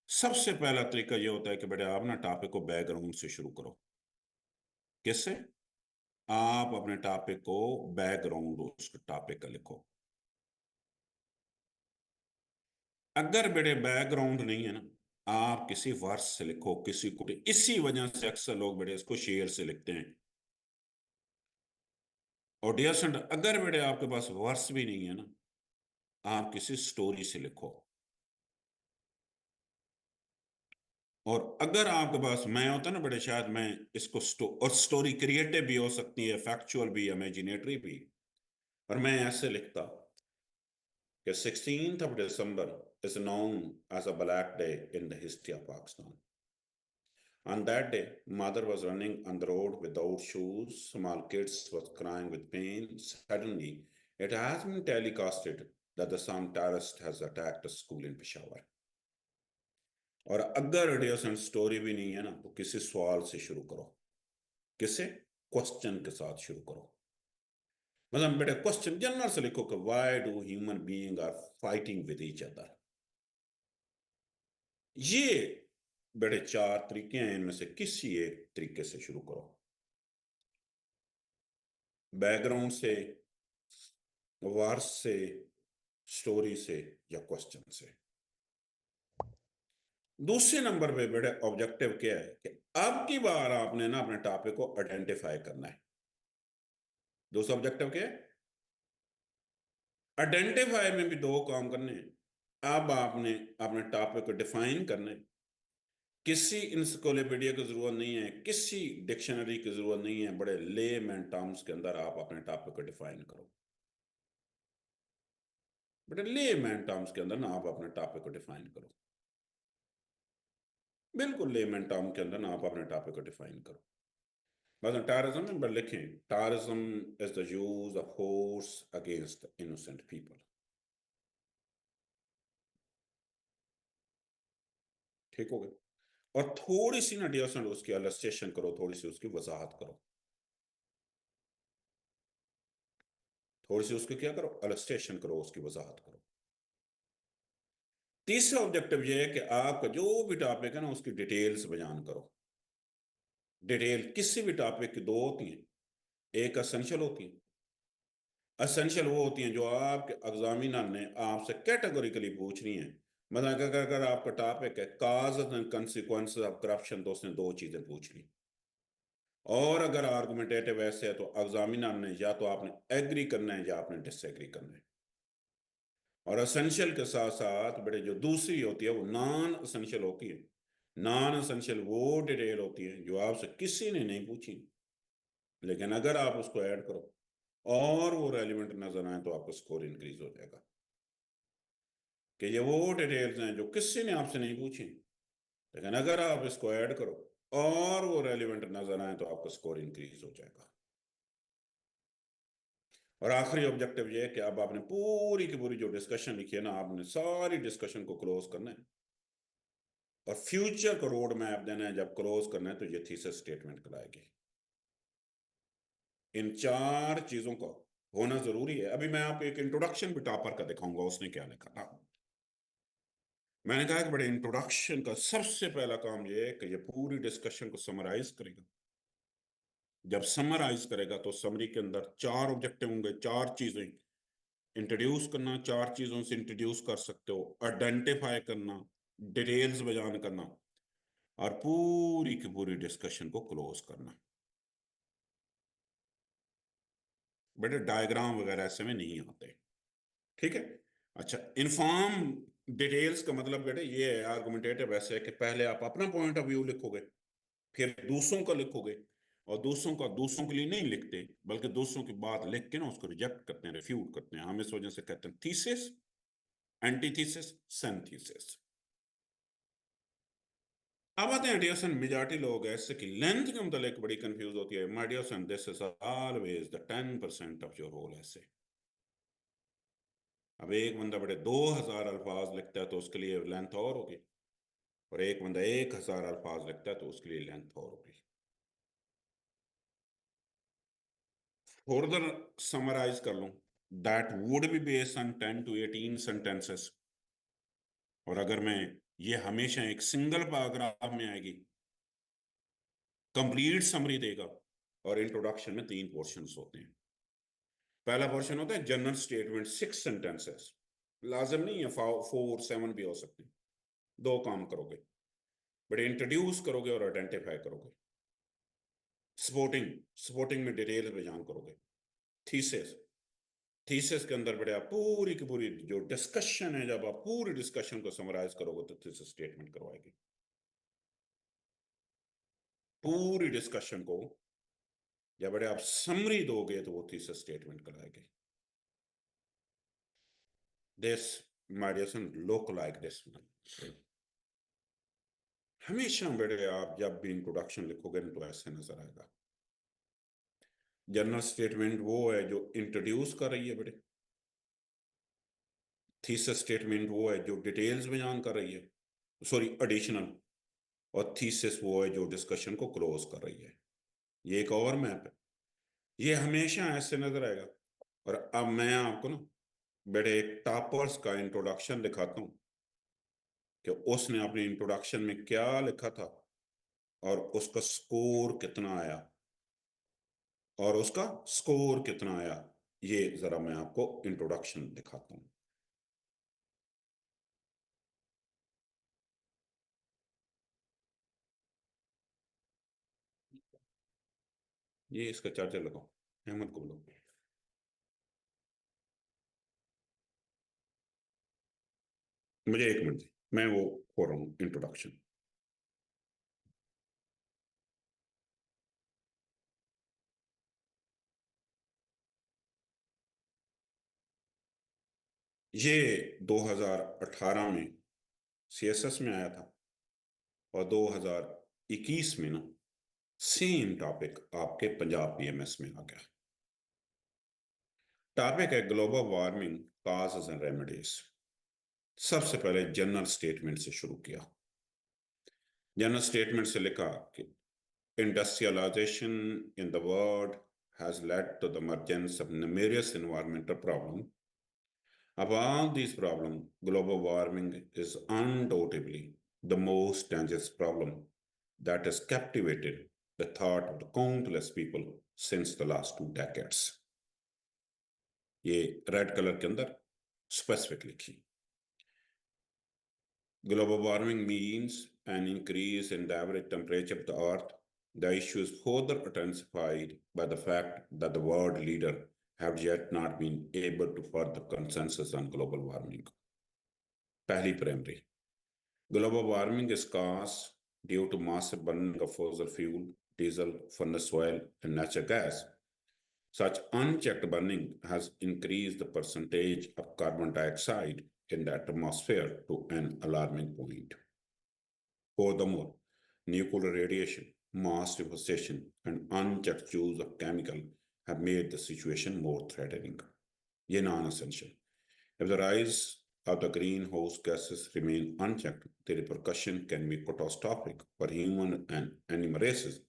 सबसे पहला तरीका ये होता है कि बेटे आप ना टॉपिक को बैकग्राउंड से शुरू करो। किससे? आप अपने टॉपिक को बैकग्राउंड उस टॉपिक का लिखो। अगर बेटे बैकग्राउंड नहीं है ना, आप किसी वर्स से लिखो, किसी को। इसी वजह से अक्सर लोग बेटे इसको शेर से लिखते हैं। और डियर स्टूडेंट, अगर बेटे आपके पास वर्स भी नहीं है ना, आप किसी स्टोरी से लिखो। और अगर आपके पास मैं होता ना बेटे, शायद मैं इसको और स्टोरी क्रिएटिव भी हो सकती है, फैक्चुअल भी, इमेजिनेटरी भी। और मैं ऐसे लिखता कि 16th of December is known as a black day in the history of Pakistan. On that day, mother was running on the road without shoes. Small kids was crying with pain. Suddenly, it has been telecasted that the some terrorist has attacked a school in Peshawar. और अगर addition story भी नहीं है ना, तो किसी सवाल से शुरू करो। किसे? क्वेश्चन के साथ शुरू करो। मतलब बेटा क्वेश्चन जनरल से लिखो कि why do human being are fighting with each other. ये बड़े 4 तरीके हैं, इनमें से किसी एक तरीके से शुरू करो। बैकग्राउंड से, वार्स से, स्टोरी से, या क्वेश्चन से। दूसरे नंबर पे बेटे ऑब्जेक्टिव क्या है कि अब की बार आपने ना अपने टॉपिक को आइडेंटिफाई करना है। दूसरा ऑब्जेक्टिव क्या है? आइडेंटिफाई में भी 2 काम करने हैं। अब आपने अपने टॉपिक को डिफाइन करना है। किसी इंसाइक्लोपीडिया की जरूरत नहीं है, किसी डिक्शनरी की जरूरत नहीं है। बड़े लेमैन टर्म्स के अंदर आप अपने टॉपिक को डिफाइन करो। बड़े लेमैन टर्म्स के अंदर ना आप अपने टॉपिक को डिफाइन करो। बिल्कुल लेमैन टर्म के अंदर ना आप अपने टॉपिक को डिफाइन करो। बस टेररिज्म में लिखें, terrorism is the use of force against innocent people. ठीक हो गया। और थोड़ी सी ना डियर उसकी इलस्ट्रेशन करो, थोड़ी सी उसकी वजाहत करो। थोड़ी सी उसकी क्या करो? इलस्ट्रेशन करो, उसकी वजाहत करो। तीसरा ऑब्जेक्टिव यह है कि आपका जो भी टॉपिक है ना, उसकी डिटेल्स बयान करो। डिटेल किसी भी टॉपिक की 2 होती हैं। एक असेंशियल होती है। असेंशियल वो होती हैं जो आपके एग्जामिनर ने आपसे कैटेगोरिकली पूछनी है। मतलब अगर आपका टॉपिक है काज एंड कंसिक्वेंसेस ऑफ करप्शन, तो उसने 2 चीजें पूछ ली। और अगर आर्गुमेंटेटिव ऐसे है तो एग्जामिनर ने या तो आपने एग्री करना है या आपने डिसएग्री करना है। और असेंशियल के साथ साथ बेटे जो दूसरी होती है वो नॉन असेंशियल होती है। नॉन असेंशियल वो डिटेल होती है जो आपसे किसी ने नहीं पूछी, लेकिन अगर आप उसको ऐड करो और वो रेलिवेंट नजर आए तो आपका स्कोर इंक्रीज हो जाएगा। कि ये वो डिटेल्स हैं जो किसी ने आपसे नहीं पूछी, लेकिन अगर आप इसको ऐड करो और वो रेलिवेंट नजर आए तो आपका स्कोर इंक्रीज हो जाएगा। और आखिरी ऑब्जेक्टिव ये है कि अब आपने पूरी की पूरी जो डिस्कशन लिखी है ना, आपने सारी डिस्कशन को क्लोज करना है और फ्यूचर को रोड मैप देना है। जब क्लोज करना है तो ये थीसिस स्टेटमेंट कराएगी। इन चार चीजों का होना जरूरी है। अभी मैं आपको एक इंट्रोडक्शन भी टॉपर का दिखाऊंगा, उसने क्या लिखा था। मैंने कहा कि बड़े इंट्रोडक्शन का सबसे पहला काम ये है कि ये पूरी डिस्कशन को समराइज करेगा। जब समराइज करेगा तो समरी के अंदर चार ऑब्जेक्टिव होंगे, चार चीजें इंट्रोड्यूस करना, चार चीजों से इंट्रोड्यूस कर सकते हो, आइडेंटिफाई करना, डिटेल्स बयान करना और पूरी की पूरी डिस्कशन को क्लोज करना। बेटे डायग्राम वगैरह ऐसे में नहीं आते, ठीक है। अच्छा, इन्फॉर्म डिटेल्स का मतलब बेटे ये है, आर्गुमेंटेटिव ऐसे है कि पहले आप अपना पॉइंट ऑफ व्यू लिखोगे, फिर दूसरों का लिखोगे, और दूसरों का दूसरों के लिए नहीं लिखते बल्कि दूसरों की बात लिख के ना उसको रिजेक्ट करते हैं, रिफ्यूट करते हैं। हम इस वजह से कहते हैं थीसिस, एंटीथीसिस, सिंथेसिस। अब आते हैं डियर सन, मेजॉरिटी लोग ऐसे कि लेंथ के मतलब बड़ी कंफ्यूज होती है। My dear son, this is always the 10% of your role essay. अब एक बंदा बड़े 2000 अल्फाज लिखता है तो उसके लिए लेंथ और होगी, और एक बंदा 1000 अल्फाज लिखता है तो उसके लिए लेंथ और होगी। फर्दर समराइज कर लूं, that would be based on 10 to 18 sentences. और अगर मैं ये हमेशा एक सिंगल पैराग्राफ में आएगी, कंप्लीट समरी देगा। और इंट्रोडक्शन में तीन पोर्शंस होते हैं। पहला पोर्शन होता है जनरल स्टेटमेंट, 6 सेंटेंसेस। लाजिम नहीं है 4 7 भी हो सकते हैं। दो काम करोगे, बट इंट्रोड्यूस करोगे और आइडेंटिफाई करोगे। सपोर्टिंग, सपोर्टिंग में डिटेल बयान करोगे। थीसिस, थीसिस के अंदर बड़े आप पूरी की पूरी जो डिस्कशन है, जब आप पूरी डिस्कशन को समराइज करोगे तो थीसिस स्टेटमेंट करवाएगी। पूरी डिस्कशन को जब बड़े आप समरी दोगे तो वो थीसिस स्टेटमेंट कराएगी। This my dear son look like this. हमेशा बेटे आप जब भी इंट्रोडक्शन लिखोगे तो ऐसे नजर आएगा। जनरल स्टेटमेंट वो है जो इंट्रोड्यूस कर रही है बेटे, थीसिस स्टेटमेंट वो है जो डिटेल्स बयान कर रही है, सॉरी एडिशनल, और थीसिस वो है जो डिस्कशन को क्लोज कर रही है। ये एक और मैप है, ये हमेशा ऐसे नजर आएगा। और अब मैं आपको ना बेटे एक टॉपर्स का इंट्रोडक्शन दिखाता हूँ कि उसने अपने इंट्रोडक्शन में क्या लिखा था और उसका स्कोर कितना आया, और उसका स्कोर कितना आया। ये जरा मैं आपको इंट्रोडक्शन दिखाता हूँ। ये इसका चार्जर लगाओ, अहमद को बोलो। मुझे एक मिनट दी, मैं वो हो रहा हूँ इंट्रोडक्शन। ये 2018 में सीएसएस में आया था, और 2021 में ना सेम टॉपिक आपके पंजाब पीएमएस में आ गया। टॉपिक है global warming causes and remedies. सबसे पहले जनरल स्टेटमेंट से शुरू किया। जनरल स्टेटमेंट से लिखा कि industrialisation in the world has led to the emergence of numerous environmental problems. Of all these problems, global warming is undoubtedly the most dangerous problem that has captivated the thought of the countless people since the last 2 decades. ये red colour के अंदर specific लिखी। Global warming means an increase in the average temperature of the earth. The issue is further intensified by the fact that the world leaders have yet not been able to further consensus on global warming. पहली primary, global warming is caused due to massive burning of fossil fuel, diesel, furnace oil, and natural gas. Such unchecked burning has increased the percentage of carbon dioxide in the atmosphere to an alarming point. Furthermore, nuclear radiation, mass devastation, and unchecked use of chemicals have made the situation more threatening. ये non-essential. If the rise of the greenhouse gases remain unchecked, the repercussion can be catastrophic for human and animal races.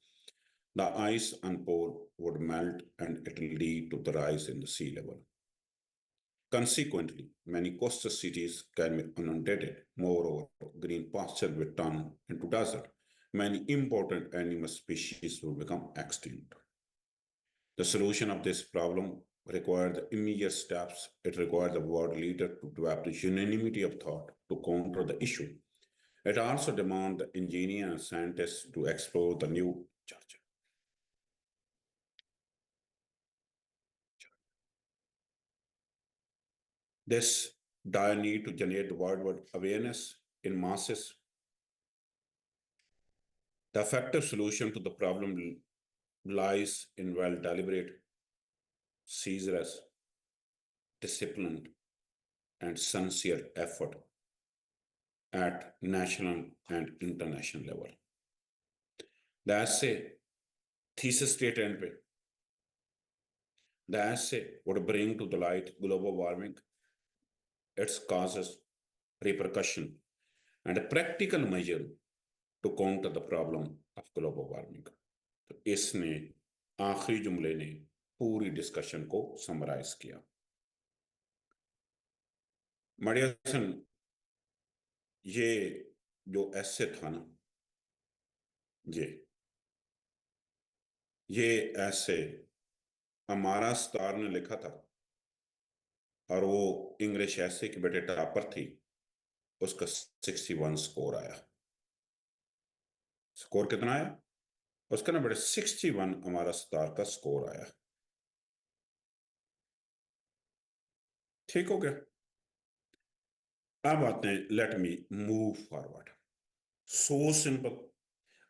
The ice on pole would melt and it will lead to the rise in the sea level. Consequently, many coastal cities can be inundated. Moreover, green pasture will turn into desert. Many important animal species will become extinct. The solution of this problem requires immediate steps. It requires the world leader to develop the unanimity of thought to counter the issue. It also demands the engineers and scientists to explore the new church. This dire need to generate the worldwide awareness in masses. The effective solution to the problem lies in well-deliberate, ceaseless, disciplined, and sincere effort at national and international level. The essay, thesis statement, the essay would bring to the light global warming, its causes, repercussion, and a practical measure to counter the problem of global warming. तो इसने आखिरी जुमले ने पूरी discussion को summarise किया. मरियसन, ये जो ऐसे था ना, ये ऐसे हमारा स्टार ने लिखा था और वो इंग्लिश ऐसे की बेटे टॉपर थी. उसका 61 स्कोर आया. स्कोर कितना आया उसका ना बेटे? 61 हमारा स्टार का स्कोर आया. ठीक हो गया. अब आते हैं, late me move forward. So simple.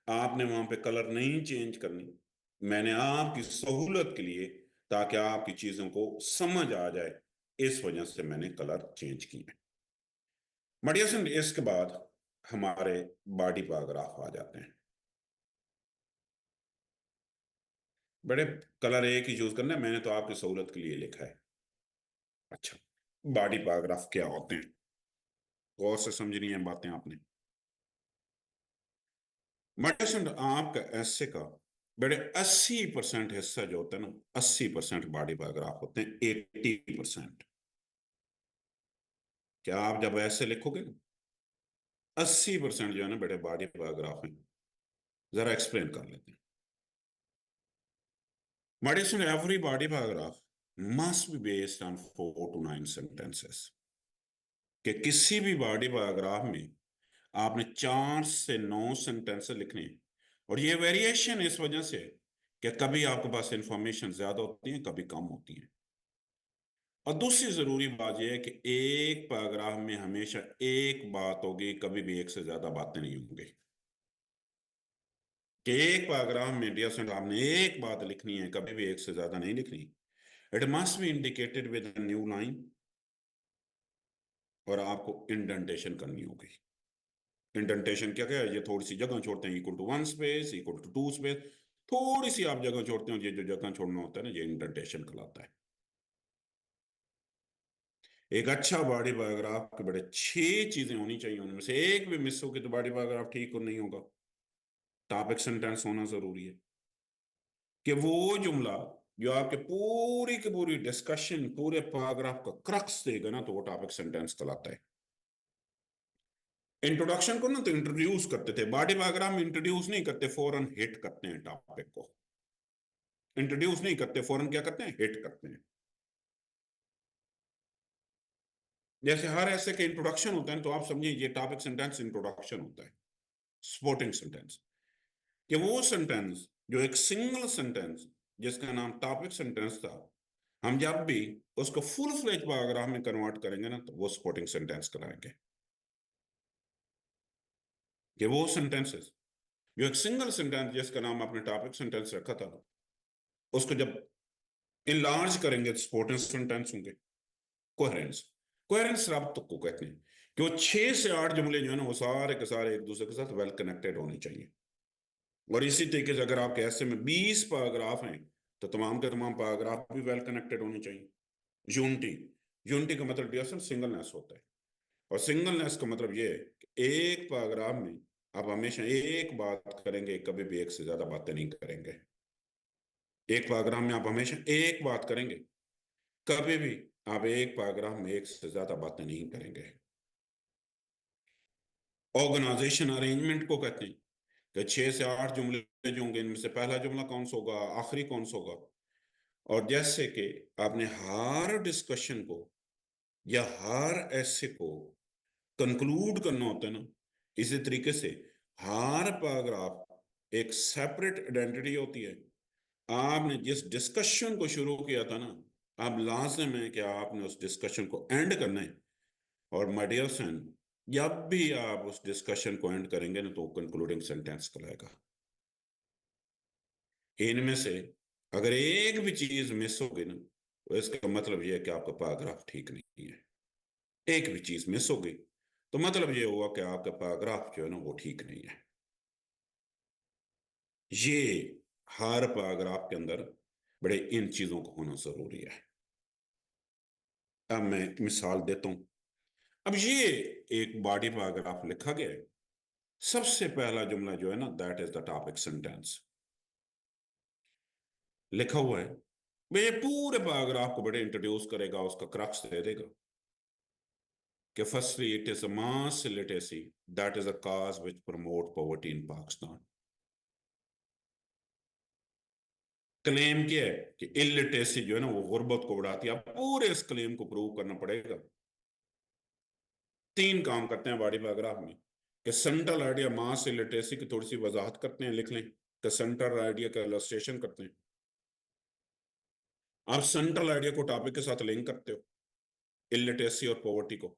आपने वहां पे कलर नहीं चेंज करनी. मैंने आपकी सहूलत के लिए, ताकि आपकी चीजों को समझ आ जाए, इस वजह से मैंने कलर चेंज किए. बढ़िया सुन. इसके बाद हमारे बॉडी पैराग्राफ आ जाते हैं. बड़े कलर एक ही यूज करना है, मैंने तो आपकी सहूलत के लिए लिखा है. अच्छा, बॉडी पैराग्राफ क्या होते हैं, गौर से समझनी है बातें आपने. मेडिसिन आपका ऐसे का बड़े 80% हिस्सा जो होता है ना, 80% बॉडी पैराग्राफ होते हैं. 80%. क्या आप जब ऐसे लिखोगे ना, 80% जो है ना बड़े बॉडी पैराग्राफ हैं. जरा एक्सप्लेन कर लेते हैं. Medicine every body paragraph must be based on 4 to 9 sentences. कि किसी भी बॉडी पैराग्राफ में आपने 4 से 9 सेंटेंस लिखने. और ये वेरिएशन इस वजह से कि कभी आपके पास इंफॉर्मेशन ज्यादा होती है, कभी कम होती है. और दूसरी जरूरी बात यह है कि एक पैराग्राफ में हमेशा एक बात होगी, कभी भी एक से ज्यादा बातें नहीं होंगी. कि एक पैराग्राफ में डियर स्टूडेंट आपने एक बात लिखनी है, कभी भी एक से ज्यादा नहीं लिखनी. It must be indicated with a new line. और आपको इंडेंटेशन करनी होगी. इंडेंटेशन क्या क्या है? ये थोड़ी सी जगह छोड़ते हैं, equal to 1 space, equal to 2 space. थोड़ी सी आप जगह छोड़ते हो, ये जो जगह छोड़ना होता है ना, ये इंडेंटेशन कहलाता है. एक अच्छा बॉडी पैराग्राफ के बड़े 6 चीजें होनी चाहिए, उनमें से एक भी मिस होगी तो बॉडी पैराग्राफ ठीक और नहीं होगा. टॉपिक सेंटेंस होना जरूरी है. कि वो जुमला जो आपके पूरी की पूरी डिस्कशन, पूरे पैराग्राफ का क्रक्स देगा ना, तो वो टॉपिक सेंटेंस कहलाता है. इंट्रोडक्शन को ना तो इंट्रोड्यूस करते थे, बॉडी पैराग्राफ में इंट्रोड्यूस नहीं करते, फौरन हिट करते हैं टॉपिक को. इंट्रोड्यूस नहीं करते, फौरन क्या करते हैं? हिट करते हैं. जैसे हर ऐसे के इंट्रोडक्शन होता है तो आप समझिए ये टॉपिक सेंटेंस इंट्रोडक्शन होता है. सपोर्टिंग सेंटेंस कि वो सेंटेंस जो एक सिंगल सेंटेंस जिसका नाम टॉपिक सेंटेंस था, हम जब भी उसको फुल फ्लेज पैराग्राफ में कन्वर्ट करेंगे ना, तो वो सपोर्टिंग सेंटेंस कराएंगे. कि वो सेंटेंसेस जो एक सिंगल सेंटेंस जिसका नाम आपने टॉपिक सेंटेंस रखा था, उसको जब इनलार्ज करेंगे तो सपोर्टिंग सेंटेंस होंगे. कोहेरेंस. कोहेरेंस रब्त को कहते हैं कि वो 6 से 8 जुमले जो है ना, वो सारे के सारे एक दूसरे के साथ वेल कनेक्टेड होने चाहिए. और इसी तरीके से अगर आपके ऐसे में 20 पैराग्राफ हैं तो तमाम के तमाम पैराग्राफ भी वेल कनेक्टेड होने चाहिए। यूनिटी, यूनिटी का मतलब डियर सिंगलनेस होता है, और सिंगलनेस का मतलब ये है कि एक पैराग्राफ में आप हमेशा एक बात करेंगे, कभी भी एक से ज्यादा बातें नहीं करेंगे। एक पैराग्राफ में आप हमेशा एक बात करेंगे, कभी भी आप एक पैराग्राफ में एक से ज्यादा बातें नहीं करेंगे। ऑर्गेनाइजेशन अरेंजमेंट को कहते हैं कि 6 से 8 जुमले जो होंगे, इनमें से पहला जुमला कौन सा होगा, आखिरी कौन सा होगा। और जैसे कि आपने हर डिस्कशन को या हर ऐसे को कंक्लूड करना होता है ना, इसी तरीके से हर पैराग्राफ एक सेपरेट आइडेंटिटी होती है। आपने जिस डिस्कशन को शुरू किया था ना, अब लाजिम है कि आपने उस डिस्कशन को एंड करना है। और माय डियर सन, जब भी आप उस डिस्कशन को एंड करेंगे ना, तो कंक्लूडिंग सेंटेंस कहलाएगा। इनमें से अगर एक भी चीज मिस होगी ना, तो इसका मतलब यह है कि आपका पैराग्राफ ठीक नहीं है। एक भी चीज मिस होगी तो मतलब ये हुआ कि आपका पैराग्राफ जो है ना वो ठीक नहीं है। ये हर पैराग्राफ के अंदर बड़े इन चीजों को होना जरूरी है। अब मैं एक मिसाल देता हूं। अब ये एक बॉडी पैराग्राफ लिखा गया है। सबसे पहला जुमला जो है ना, that is the topic sentence लिखा हुआ है। भाई ये पूरे पैराग्राफ को बड़े इंट्रोड्यूस करेगा, उसका क्रक्स दे देगा कि firstly it is a mass literacy that is a cause which promote poverty in Pakistan। Claim क्या है कि इलिटरेसी जो है ना वो गुर्बत को बढ़ाती है। अब पूरे इस क्लेम को प्रूव करना पड़ेगा। 3 काम करते हैं बॉडी पैराग्राफ में कि सेंट्रल आइडिया मास इलिटरेसी की थोड़ी सी वजाहत करते हैं, लिख लें कि सेंट्रल आइडिया का इलस्ट्रेशन करते हैं। आप सेंट्रल आइडिया को टॉपिक के साथ लिंक करते हो, इलिटरेसी और पॉवर्टी को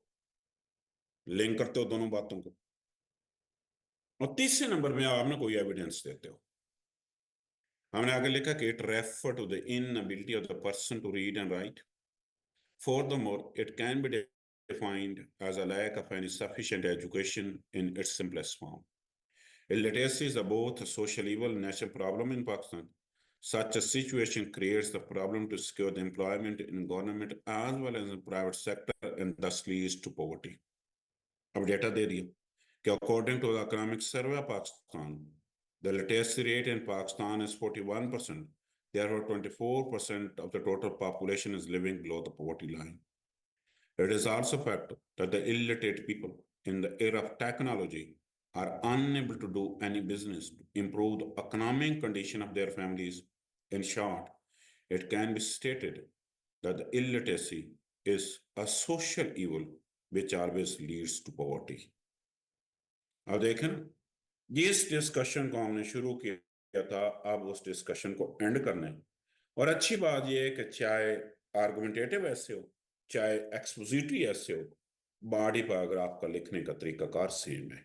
लिंक करते हो, दोनों बातों को। और तीसरे नंबर में आपने कोई एविडेंस देते हो। हमने आगे लिखा कि it refer to the inability of the person to read and write. Furthermore, it can be defined as a lack of any sufficient education in its simplest form. Illiteracy is both a social evil and national problem in Pakistan. Such a situation creates the problem to secure the employment in government as well as in private sector and thus leads to poverty. अब data दे दिया कि according to the economic survey of Pakistan, the literacy rate in Pakistan is 41%. Therefore, 24% of the total population is living below the poverty line. It is also a fact that the illiterate people in the era of technology are unable to do any business to improve the economic condition of their families. In short, it can be stated that the illiteracy is a social evil which always leads to poverty. अब देखें, जिस discussion को हमने शुरू किया था, अब उस डिस्कशन को एंड करना है। और अच्छी बात यह है कि चाहे आर्गुमेंटेटिव ऐसे हो, चाहे एक्सपोजिटरी ऐसे हो, बॉडी पैराग्राफ का लिखने का तरीकाकार सेम है।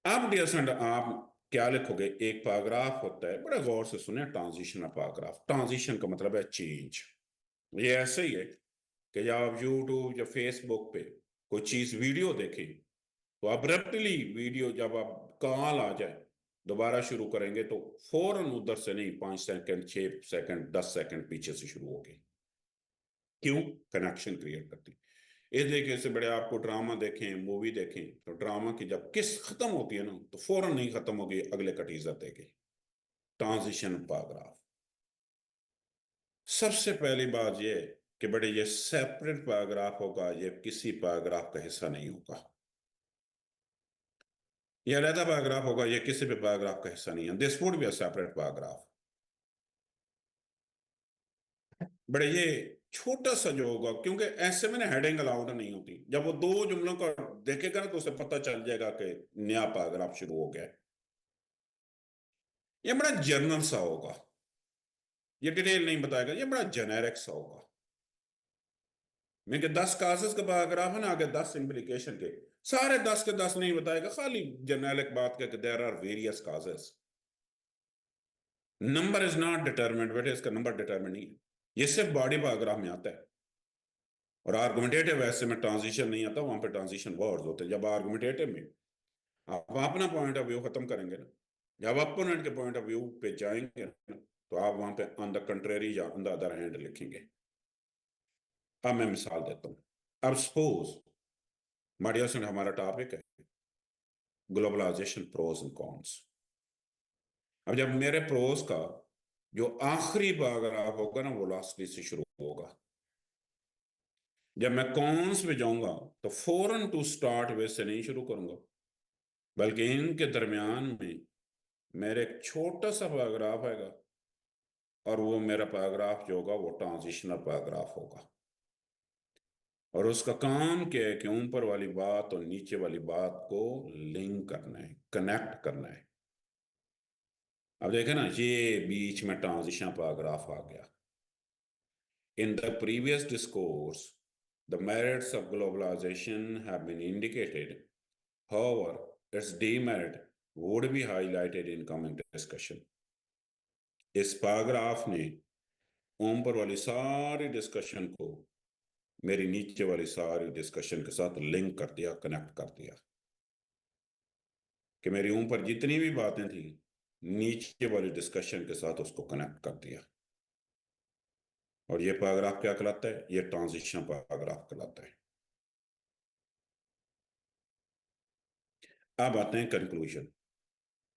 अब डियर स्टूडेंट, आप क्या लिखोगे? एक पैराग्राफ होता है, बड़ा गौर से सुने, ट्रांजिशन पैराग्राफ। ट्रांजिशन का मतलब है चेंज। ये ऐसे ही है कि जब आप यूट्यूब या फेसबुक पे कोई चीज वीडियो देखें, तो अब्रप्टली वीडियो जब आप कॉल आ जाए दोबारा शुरू करेंगे तो फौरन उधर से नहीं, 5 सेकंड, 6 सेकंड, 10 सेकंड पीछे से शुरू होगी। क्यों? कनेक्शन क्रिएट करती। इस तरीके से बड़े आपको ड्रामा देखें, मूवी देखें, तो ड्रामा की जब किस खत्म होती है ना, तो फौरन नहीं खत्म होगी, अगले का टीजर देगी। Transition paragraph. सबसे पहली बात यह कि बड़े ये सेपरेट पैराग्राफ होगा, ये किसी पैराग्राफ का हिस्सा नहीं होगा। ये अलग पैराग्राफ होगा, ये किसी भी पैराग्राफ का हिस्सा नहीं है। This would be a separate paragraph. बड़े ये छोटा सा जो होगा, क्योंकि ऐसे में ना हेडिंग अलाउड नहीं होती। जब वो 2 जुमलों का देखेगा ना, तो उसे पता चल जाएगा कि नया पैराग्राफ शुरू हो गया है। ये बड़ा जर्नल सा होगा, ये डिटेल नहीं बताएगा, ये बड़ा जेनेरिक सा होगा। मैं कि 10 काजेस का पैराग्राफ है ना, आगे 10 इम्प्लीकेशन के, सारे 10 के 10 नहीं बताएगा, खाली जेनेरिक बात के there are various causes. Number is not determined, बेटे इसका नंबर डिटरमिन नहीं है। ये सिर्फ बॉडी पैराग्राफ में आता है। और आर्गुमेंटेटिव ऐसे में ट्रांजिशन नहीं आता, वहां पे ट्रांजिशन वर्ड्स होते हैं। जब आर्गुमेंटेटिव में आप अपना पॉइंट ऑफ व्यू खत्म करेंगे ना, जब अपोनेंट के पॉइंट ऑफ व्यू पे जाएंगे ना, तो आप वहां पे ऑन द कंट्रेरी या ऑन द अदर हैंड लिखेंगे। अब मैं मिसाल देता हूं। अब सपोज माडिया से हमारा टॉपिक है ग्लोबलाइजेशन प्रोज एंड कॉन्स। अब जब मेरे प्रोज का जो आखिरी पैराग्राफ होगा ना वो लास्टली से शुरू होगा, जब मैं कॉन्स पे जाऊंगा तो फौरन टू स्टार्ट वे से नहीं शुरू करूंगा, बल्कि इनके दरमियान में मेरे एक छोटा सा पैराग्राफ आएगा, और वो मेरा पैराग्राफ जो होगा वो ट्रांजिशनल पैराग्राफ होगा। और उसका काम क्या है कि ऊपर वाली बात और नीचे वाली बात को लिंक करना है, कनेक्ट करना है। अब देखें ना, ये बीच में ट्रांजिशन पैराग्राफ आ गया। In the previous discourse the merits of globalization have been indicated. However, its demerit would be highlighted in coming discussion. इस पैराग्राफ ने ऊपर वाली सारी डिस्कशन को मेरी नीचे वाली सारी डिस्कशन के साथ लिंक कर दिया, कनेक्ट कर दिया, कि मेरी ऊपर जितनी भी बातें थी नीचे वाली डिस्कशन के साथ उसको कनेक्ट कर दिया। और ये पैराग्राफ क्या कहलाता है? ये ट्रांजिशन पैराग्राफ कहलाता है। अब आते हैं कंक्लूजन।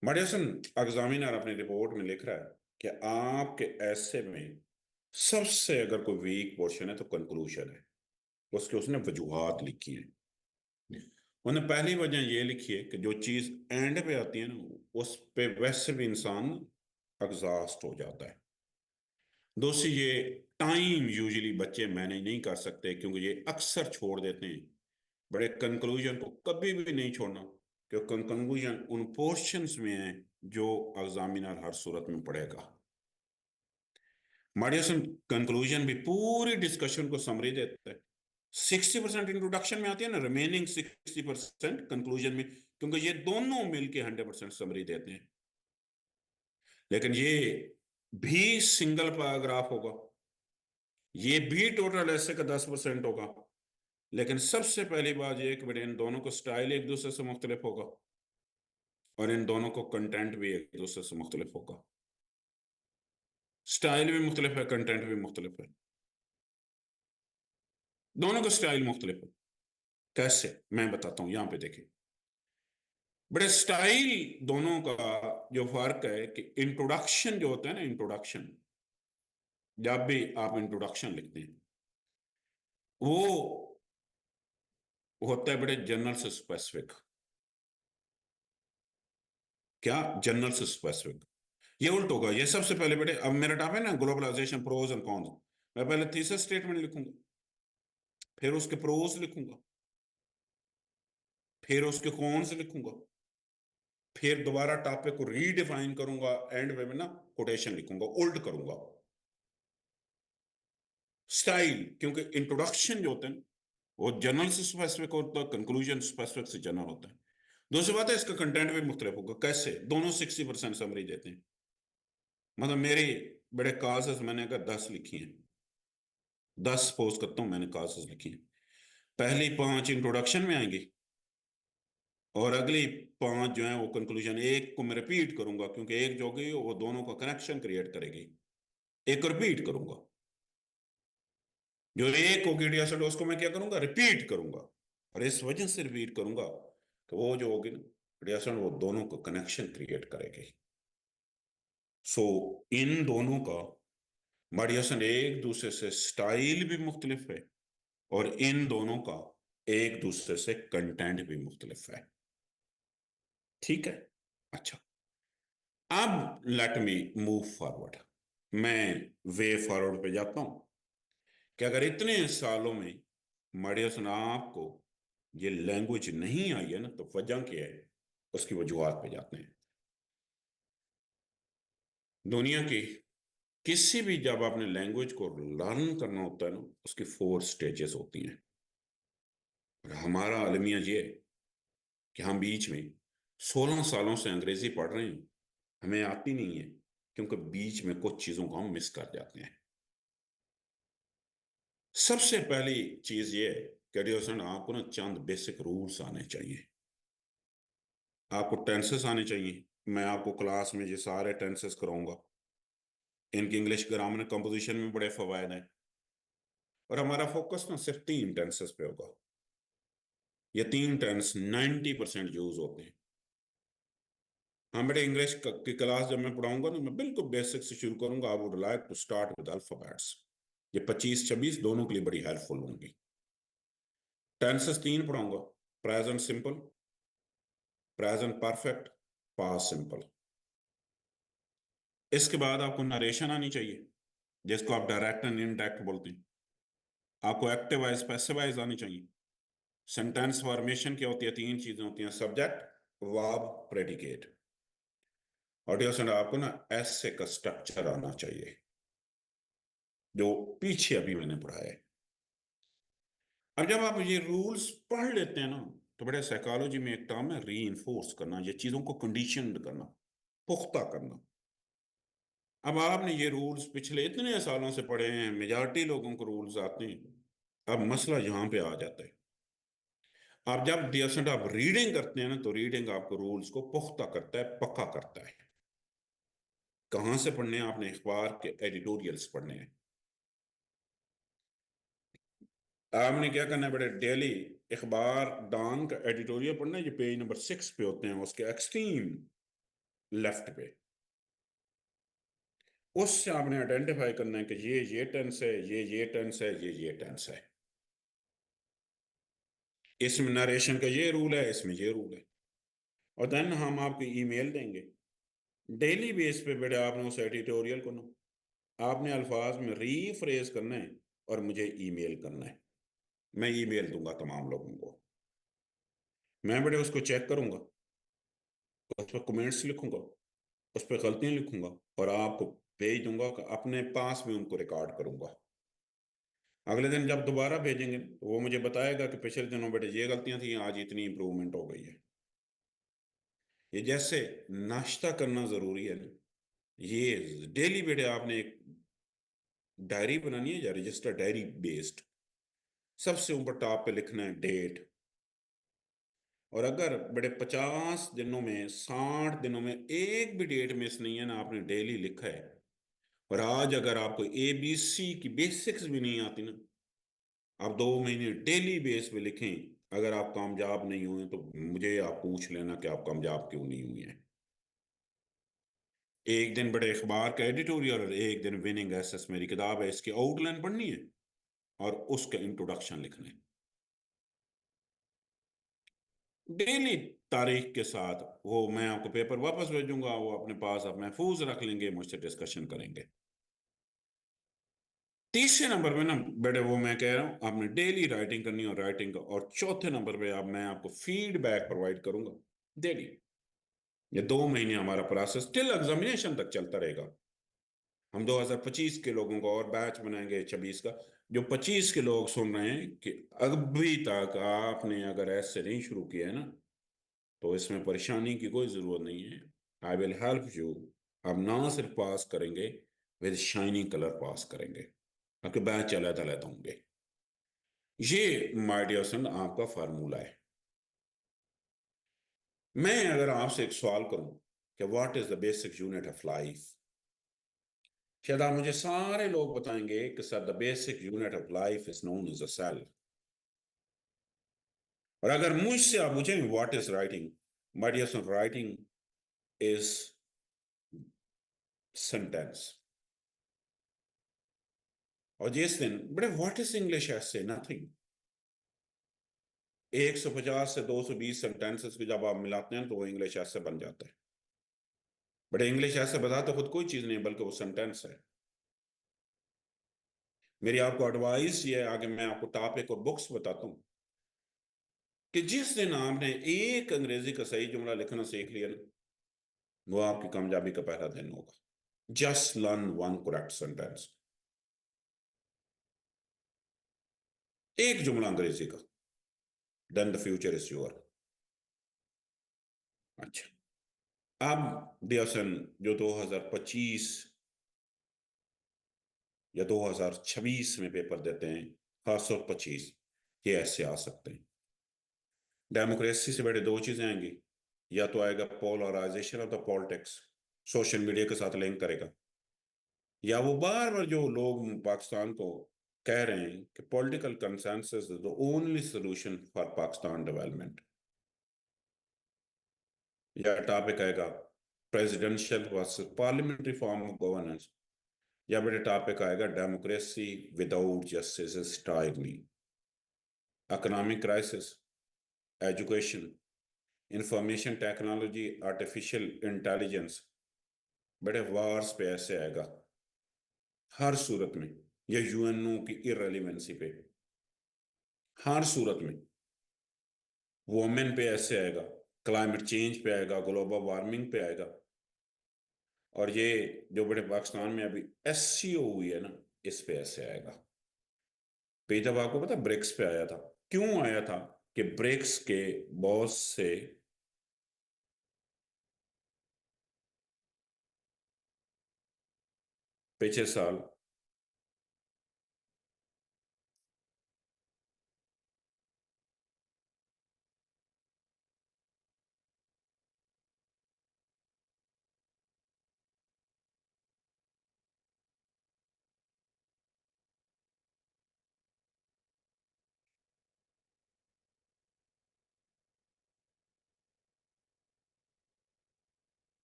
मडिसन एग्जामिनर अपनी रिपोर्ट में लिख रहा है कि आपके ऐसे में सबसे अगर कोई वीक पोर्शन है तो कंक्लूजन है। उसके उसने वजूहात लिखी है। उन्होंने पहली वजह ये लिखी है कि जो चीज एंड पे आती है ना उस पे वैसे भी इंसान एग्जॉस्ट हो जाता है। दूसरी, ये टाइम यूजुअली बच्चे मैनेज नहीं कर सकते, क्योंकि ये अक्सर छोड़ देते हैं। बड़े कंक्लूजन को कभी भी नहीं छोड़ना, क्योंकि कंक्लूजन उन पोर्शंस में है जो एग्जामिनर हर सूरत में पढ़ेगा। मॉड्यूसन कंक्लूजन भी पूरी डिस्कशन को समरी देता है। 60% इंट्रोडक्शन में आती है ना, रिमेनिंग 60% कंक्लूजन में, क्योंकि ये दोनों मिलके 100% समरी देते हैं। लेकिन ये भी सिंगल पैराग्राफ होगा, ये भी टोटल ऐसे का 10% होगा। लेकिन सबसे पहली बात यह कि बेटे इन दोनों को स्टाइल एक दूसरे से मुख्तलिफ होगा, और इन दोनों को कंटेंट भी एक दूसरे से मुख्तलिफ होगा। स्टाइल भी मुख्तलिफ है, कंटेंट भी मुख्तलिफ है, दोनों का स्टाइल मुख्तलिफ है। कैसे, मैं बताता हूं, यहां पे देखिए। बड़े स्टाइल दोनों का जो फर्क है कि इंट्रोडक्शन जो होता है ना, इंट्रोडक्शन जब भी आप इंट्रोडक्शन लिखते हैं वो होता है बड़े जनरल से स्पेसिफिक। क्या? जनरल से स्पेसिफिक। ये उल्ट होगा। ये सबसे पहले बेटे, अब मेरा टॉपिक है ना ग्लोबलाइजेशन प्रोज एंड कॉन्स, मैं पहले थीसिस स्टेटमेंट लिखूंगा, फिर उसके प्रोज लिखूंगा, फिर उसके कॉन्स लिखूंगा, फिर दोबारा टॉपिक को रीडिफाइन करूंगा, एंड में ना कोटेशन लिखूंगा, उल्ट करूंगा। स्टाइल, क्योंकि इंट्रोडक्शन जो होता है वो जनरल से स्पेसिफिक होता है, कंक्लूजन स्पेसिफिक से जनरल होता है। दूसरी बात है इसका कंटेंट भी मुख्तलिफ होगा। कैसे? दोनों 60% समरी देते हैं। मतलब मेरे बड़े काजेस मैंने अगर 10 लिखी हैं, 10 सपोज करता हूं मैंने काजेस लिखी हैं, पहली 5 इंट्रोडक्शन में आएंगी, और अगली 5 जो है वो कंक्लूजन। एक को मैं रिपीट करूंगा, क्योंकि एक जो होगी वो दोनों का कनेक्शन क्रिएट करेगी। एक रिपीट करूंगा, जो एक होगी डियासड उसको मैं क्या करूंगा? रिपीट करूंगा। और इस वजह से रिपीट करूंगा कि वो जो होगी ना डियासड, वो दोनों को कनेक्शन क्रिएट करेगी। सो इन दोनों का मडियासन एक दूसरे से स्टाइल भी मुख्तलिफ है, और इन दोनों का एक दूसरे से कंटेंट भी मुख्तलिफ है। ठीक है? अच्छा, अब लेट मी मूव फॉरवर्ड। मैं वे फॉरवर्ड पे जाता हूं कि अगर इतने सालों में मडियासन आपको ये लैंग्वेज नहीं आई है ना, तो वजह क्या है? उसकी वजूहत पे जाते हैं। दुनिया की किसी भी, जब आपने लैंग्वेज को लर्न करना होता है ना, उसकी 4 स्टेजेस होती हैं। और हमारा अलमिया ये है कि हम बीच में 16 सालों से अंग्रेजी पढ़ रहे हैं, हमें आती नहीं है, क्योंकि बीच में कुछ चीजों को हम मिस कर जाते हैं। सबसे पहली चीज ये है कि डियोसन आपको ना चंद बेसिक रूल्स आने चाहिए। आपको टेंसेस आने चाहिए। मैं आपको क्लास में ये सारे टेंसेस कराऊंगा। इनकी इंग्लिश ग्रामर कंपोजिशन में बड़े फवायद हैं। और हमारा फोकस ना सिर्फ 3 टेंसेस पे होगा। ये 3 टेंस 90% यूज होते हैं। हाँ बेटे, इंग्लिश की क्लास जब मैं पढ़ाऊंगा ना, मैं बिल्कुल बेसिक से शुरू करूंगा। I would like to start with alphabets. ये 25-26 दोनों के लिए बड़ी हेल्पफुल होंगी। टेंसेस 3 पढ़ाऊंगा। Present simple, present perfect, past simple. इसके बाद आपको नरेशन आनी चाहिए, जिसको आप डायरेक्ट एंड इनडायरेक्ट बोलते हैं। आपको एक्टिव वाइज पैसिव वाइज आनी चाहिए। सेंटेंस फॉर्मेशन क्या होती है? 3 चीजें होती हैं, सब्जेक्ट, वर्ब, प्रेडिकेट। और आपको ना ऐसे का स्ट्रक्चर आना चाहिए जो पीछे अभी मैंने पढ़ाया है। अब जब आप ये रूल्स पढ़ लेते हैं ना, तो बड़े साइकोलॉजी में एक टर्म है री इन्फोर्स करना, ये चीजों को कंडीशनड करना, पुख्ता करना। अब आपने ये रूल्स पिछले इतने सालों से पढ़े हैं, मेजॉरिटी लोगों को रूल्स आते हैं। अब मसला यहाँ पे आ जाता है। आप जब डियसेंट आप रीडिंग करते हैं ना, तो रीडिंग आपको रूल्स को पुख्ता करता है, पक्का करता है। कहाँ से पढ़ने हैं? आपने अखबार के एडिटोरियल्स पढ़ने हैं। आपने क्या करना है बेटे? डेली अखबार डान का एडिटोरियल पढ़ना है। ये पेज नंबर 6 पे होते हैं, उसके एक्सट्रीम लेफ्ट पे। उससे आपने आइडेंटिफाई करना है कि ये टेंस है, ये टेंस है, ये टेंस है। इसमें नरेशन का ये रूल है, इसमें ये रूल है। और देन हम आपको ईमेल देंगे डेली बेस पे। बेटे आपने उस एडिटोरियल को ना, आपने अल्फाज में रीफ्रेज करना है और मुझे ईमेल करना है। मैं ईमेल दूंगा तमाम लोगों को। मैं बेटे उसको चेक करूंगा, उस पर कमेंट्स लिखूंगा, उस पर गलतियां लिखूंगा और आपको भेज दूंगा। अपने पास में उनको रिकॉर्ड करूंगा। अगले दिन जब दोबारा भेजेंगे तो वो मुझे बताएगा कि पिछले दिनों बेटे ये गलतियां थी, आज इतनी इंप्रूवमेंट हो गई है। ये जैसे नाश्ता करना जरूरी है ना, ये डेली बेटे आपने एक डायरी बनानी है या रजिस्टर डायरी बेस्ड। सबसे ऊपर टॉप पे लिखना है डेट। और अगर बड़े 50 दिनों में 60 दिनों में एक भी डेट मिस नहीं है ना, आपने डेली लिखा है। और आज अगर आपको ABC की बेसिक्स भी नहीं आती ना, आप 2 महीने डेली बेस पे लिखें। अगर आप कामयाब नहीं हुए तो मुझे आप पूछ लेना कि आप कामयाब क्यों नहीं हुए हैं। एक दिन बड़े अखबार का एडिटोरियल और एक दिन विनिंग एसेस मेरी किताब है, इसकी आउटलाइन पढ़नी है और उसका इंट्रोडक्शन लिखना है डेली तारीख के साथ। वो मैं आपको पेपर वापस भेजूंगा, वो अपने पास आप महफूज रख लेंगे, मुझसे डिस्कशन करेंगे। तीसरे नंबर पे ना बेटे, वो मैं कह रहा हूँ आपने डेली राइटिंग करनी है और राइटिंग का। और चौथे नंबर पे आप मैं आपको फीडबैक प्रोवाइड करूंगा डेली। ये 2 महीने हमारा प्रोसेस टिल एग्जामिनेशन तक चलता रहेगा। हम 2025 के लोगों को और बैच बनाएंगे 26 का। जो 25 के लोग सुन रहे हैं कि अभी तक आपने अगर ऐसे नहीं शुरू किया है ना, तो इसमें परेशानी की कोई जरूरत नहीं है। I will help you. आप ना सिर्फ पास करेंगे, विद शाइनिंग कलर पास करेंगे। आपके बैच अलग अलग होंगे। ये माय डियर सन आपका फार्मूला है। मैं अगर आपसे एक सवाल करूं कि what is the basic unit of life, शायद आप मुझे सारे लोग बताएंगे कि sir the basic unit of life is known as a cell. और अगर मुझसे आप पूछें what is writing, my dear son writing is sentence. और जिस दिन बड़े what is English essay nothing. 150 से 220 सेंटेंसेस को जब आप मिलाते हैं तो वो इंग्लिश ऐसे बन जाता है। बट इंग्लिश ऐसे बताते खुद कोई चीज नहीं, बल्कि वो सेंटेंस है। मेरी आपको एडवाइस ये है, आगे मैं आपको टॉपिक और बुक्स बताता हूँ, कि जिस दिन आपने एक अंग्रेजी का सही जुमला लिखना सीख लिया ना, वो आपकी कामयाबी का पहला दिन होगा। Just learn one correct sentence, एक जुमला अंग्रेजी का, then the future is your. अच्छा, अब डियरसन जो 2025 या 2026 में पेपर देते हैं, खासतौर 25, ये ऐसे आ सकते हैं। डेमोक्रेसी से बड़े 2 चीजें आएंगी। या तो आएगा polarisation of the politics, social media के साथ लिंक करेगा। या वो बार बार जो लोग पाकिस्तान को कह रहे हैं कि political consensus is the only solution for Pakistan development, या टॉपिक आएगा presidential versus parliamentary form of governance, या बड़े टॉपिक आएगा democracy without justice is tyranny, economic crisis, education, information technology, artificial intelligence. बड़े वार्स पे ऐसे आएगा हर सूरत में, या यूएनओ की इररिलेवेंसी पे हर सूरत में, वोमेन पे ऐसे आएगा, क्लाइमेट चेंज पे आएगा, ग्लोबल वार्मिंग पे आएगा। और ये जो बड़े पाकिस्तान में अभी एससीओ हुई है ना, इस पे ऐसे आएगा। पे जब आपको पता ब्रिक्स पे आया था, क्यों आया था? कि ब्रिक्स के बॉस से पिछले साल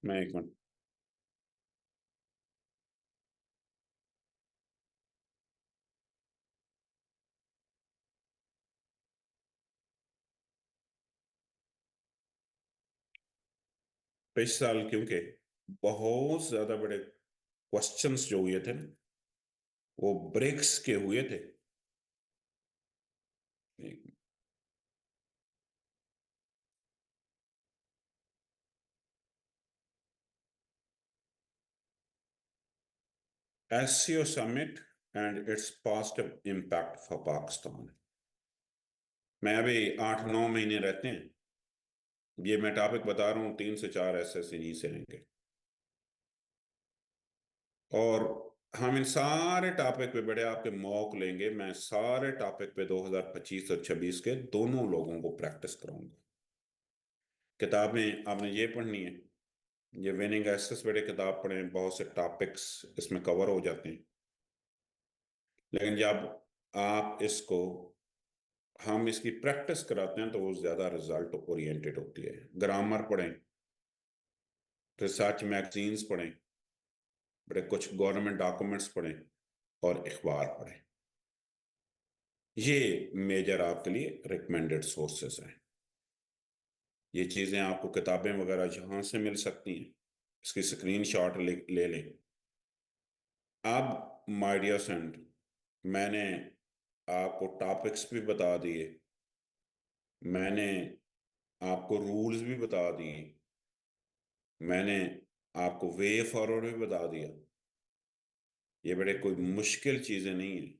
मैं एक मिनट, पिछले साल क्योंकि बहुत ज्यादा बड़े क्वेश्चंस जो हुए थे ना, वो ब्रिक्स के हुए थे। SCO summit and its positive impact for Pakistan। मैं अभी 8-9 महीने रहते हैं, ये मैं टॉपिक बता रहा हूँ, 3 से 4 ऐसे इन्हीं से आएंगे। और हम इन सारे टॉपिक पे बड़े आपके मौक लेंगे, मैं सारे टॉपिक पे 2025 और 26 के दोनों लोगों को प्रैक्टिस कराऊंगा। किताबें आपने ये पढ़नी है, ये विनिंग एसेस बड़े किताब पढ़ें, बहुत से टॉपिक्स इसमें कवर हो जाते हैं। लेकिन जब आप इसको हम इसकी प्रैक्टिस कराते हैं तो वो ज़्यादा रिजल्ट ओरिएंटेड होती है। ग्रामर पढ़ें, रिसर्च मैगजीन्स पढ़ें, बड़े कुछ गवर्नमेंट डॉक्यूमेंट्स पढ़ें, और अखबार पढ़ें। ये मेजर आपके लिए रिकमेंडेड सोर्सेस हैं। ये चीज़ें आपको किताबें वगैरह जहाँ से मिल सकती हैं, इसकी स्क्रीनशॉट ले लें। अब माय डियर फ्रेंड, मैंने आपको टॉपिक्स भी बता दिए, मैंने आपको रूल्स भी बता दिए, मैंने आपको वे फॉरवर्ड भी बता दिया। ये बड़े कोई मुश्किल चीज़ें नहीं हैं,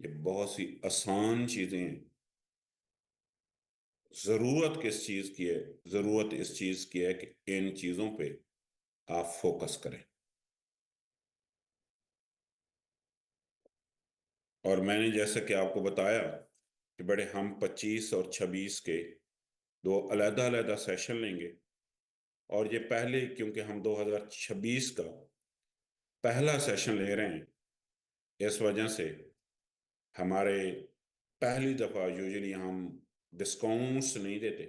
ये बहुत सी आसान चीज़ें हैं। ज़रूरत किस चीज़ की है? ज़रूरत इस चीज़ की है कि इन चीज़ों पे आप फोकस करें। और मैंने जैसे कि आपको बताया कि बड़े हम 25 और 26 के दो अलग अलग सेशन लेंगे। और ये पहले, क्योंकि हम 2026 का पहला सेशन ले रहे हैं, इस वजह से हमारे पहली दफ़ा यूजुअली हम डिस्काउंट्स नहीं देते,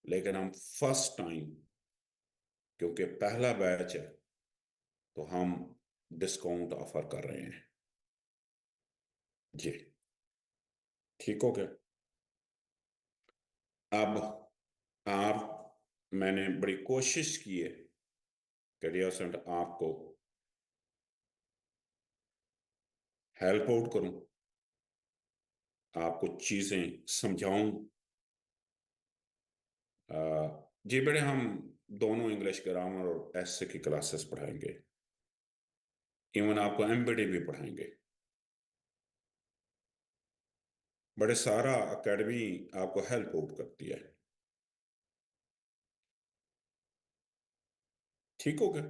लेकिन हम फर्स्ट टाइम, क्योंकि पहला बैच है, तो हम डिस्काउंट ऑफर कर रहे हैं। जी, ठीक हो गया। अब आप, मैंने बड़ी कोशिश की है कि रियासत आपको हेल्प आउट करूं, आपको चीज़ें समझाऊं। जी बड़े हम दोनों इंग्लिश ग्रामर और ऐसे की क्लासेस पढ़ाएंगे, इवन आपको एमबीडी भी पढ़ाएंगे। बड़े सारा एकेडमी आपको हेल्प आउट करती है। ठीक हो गया।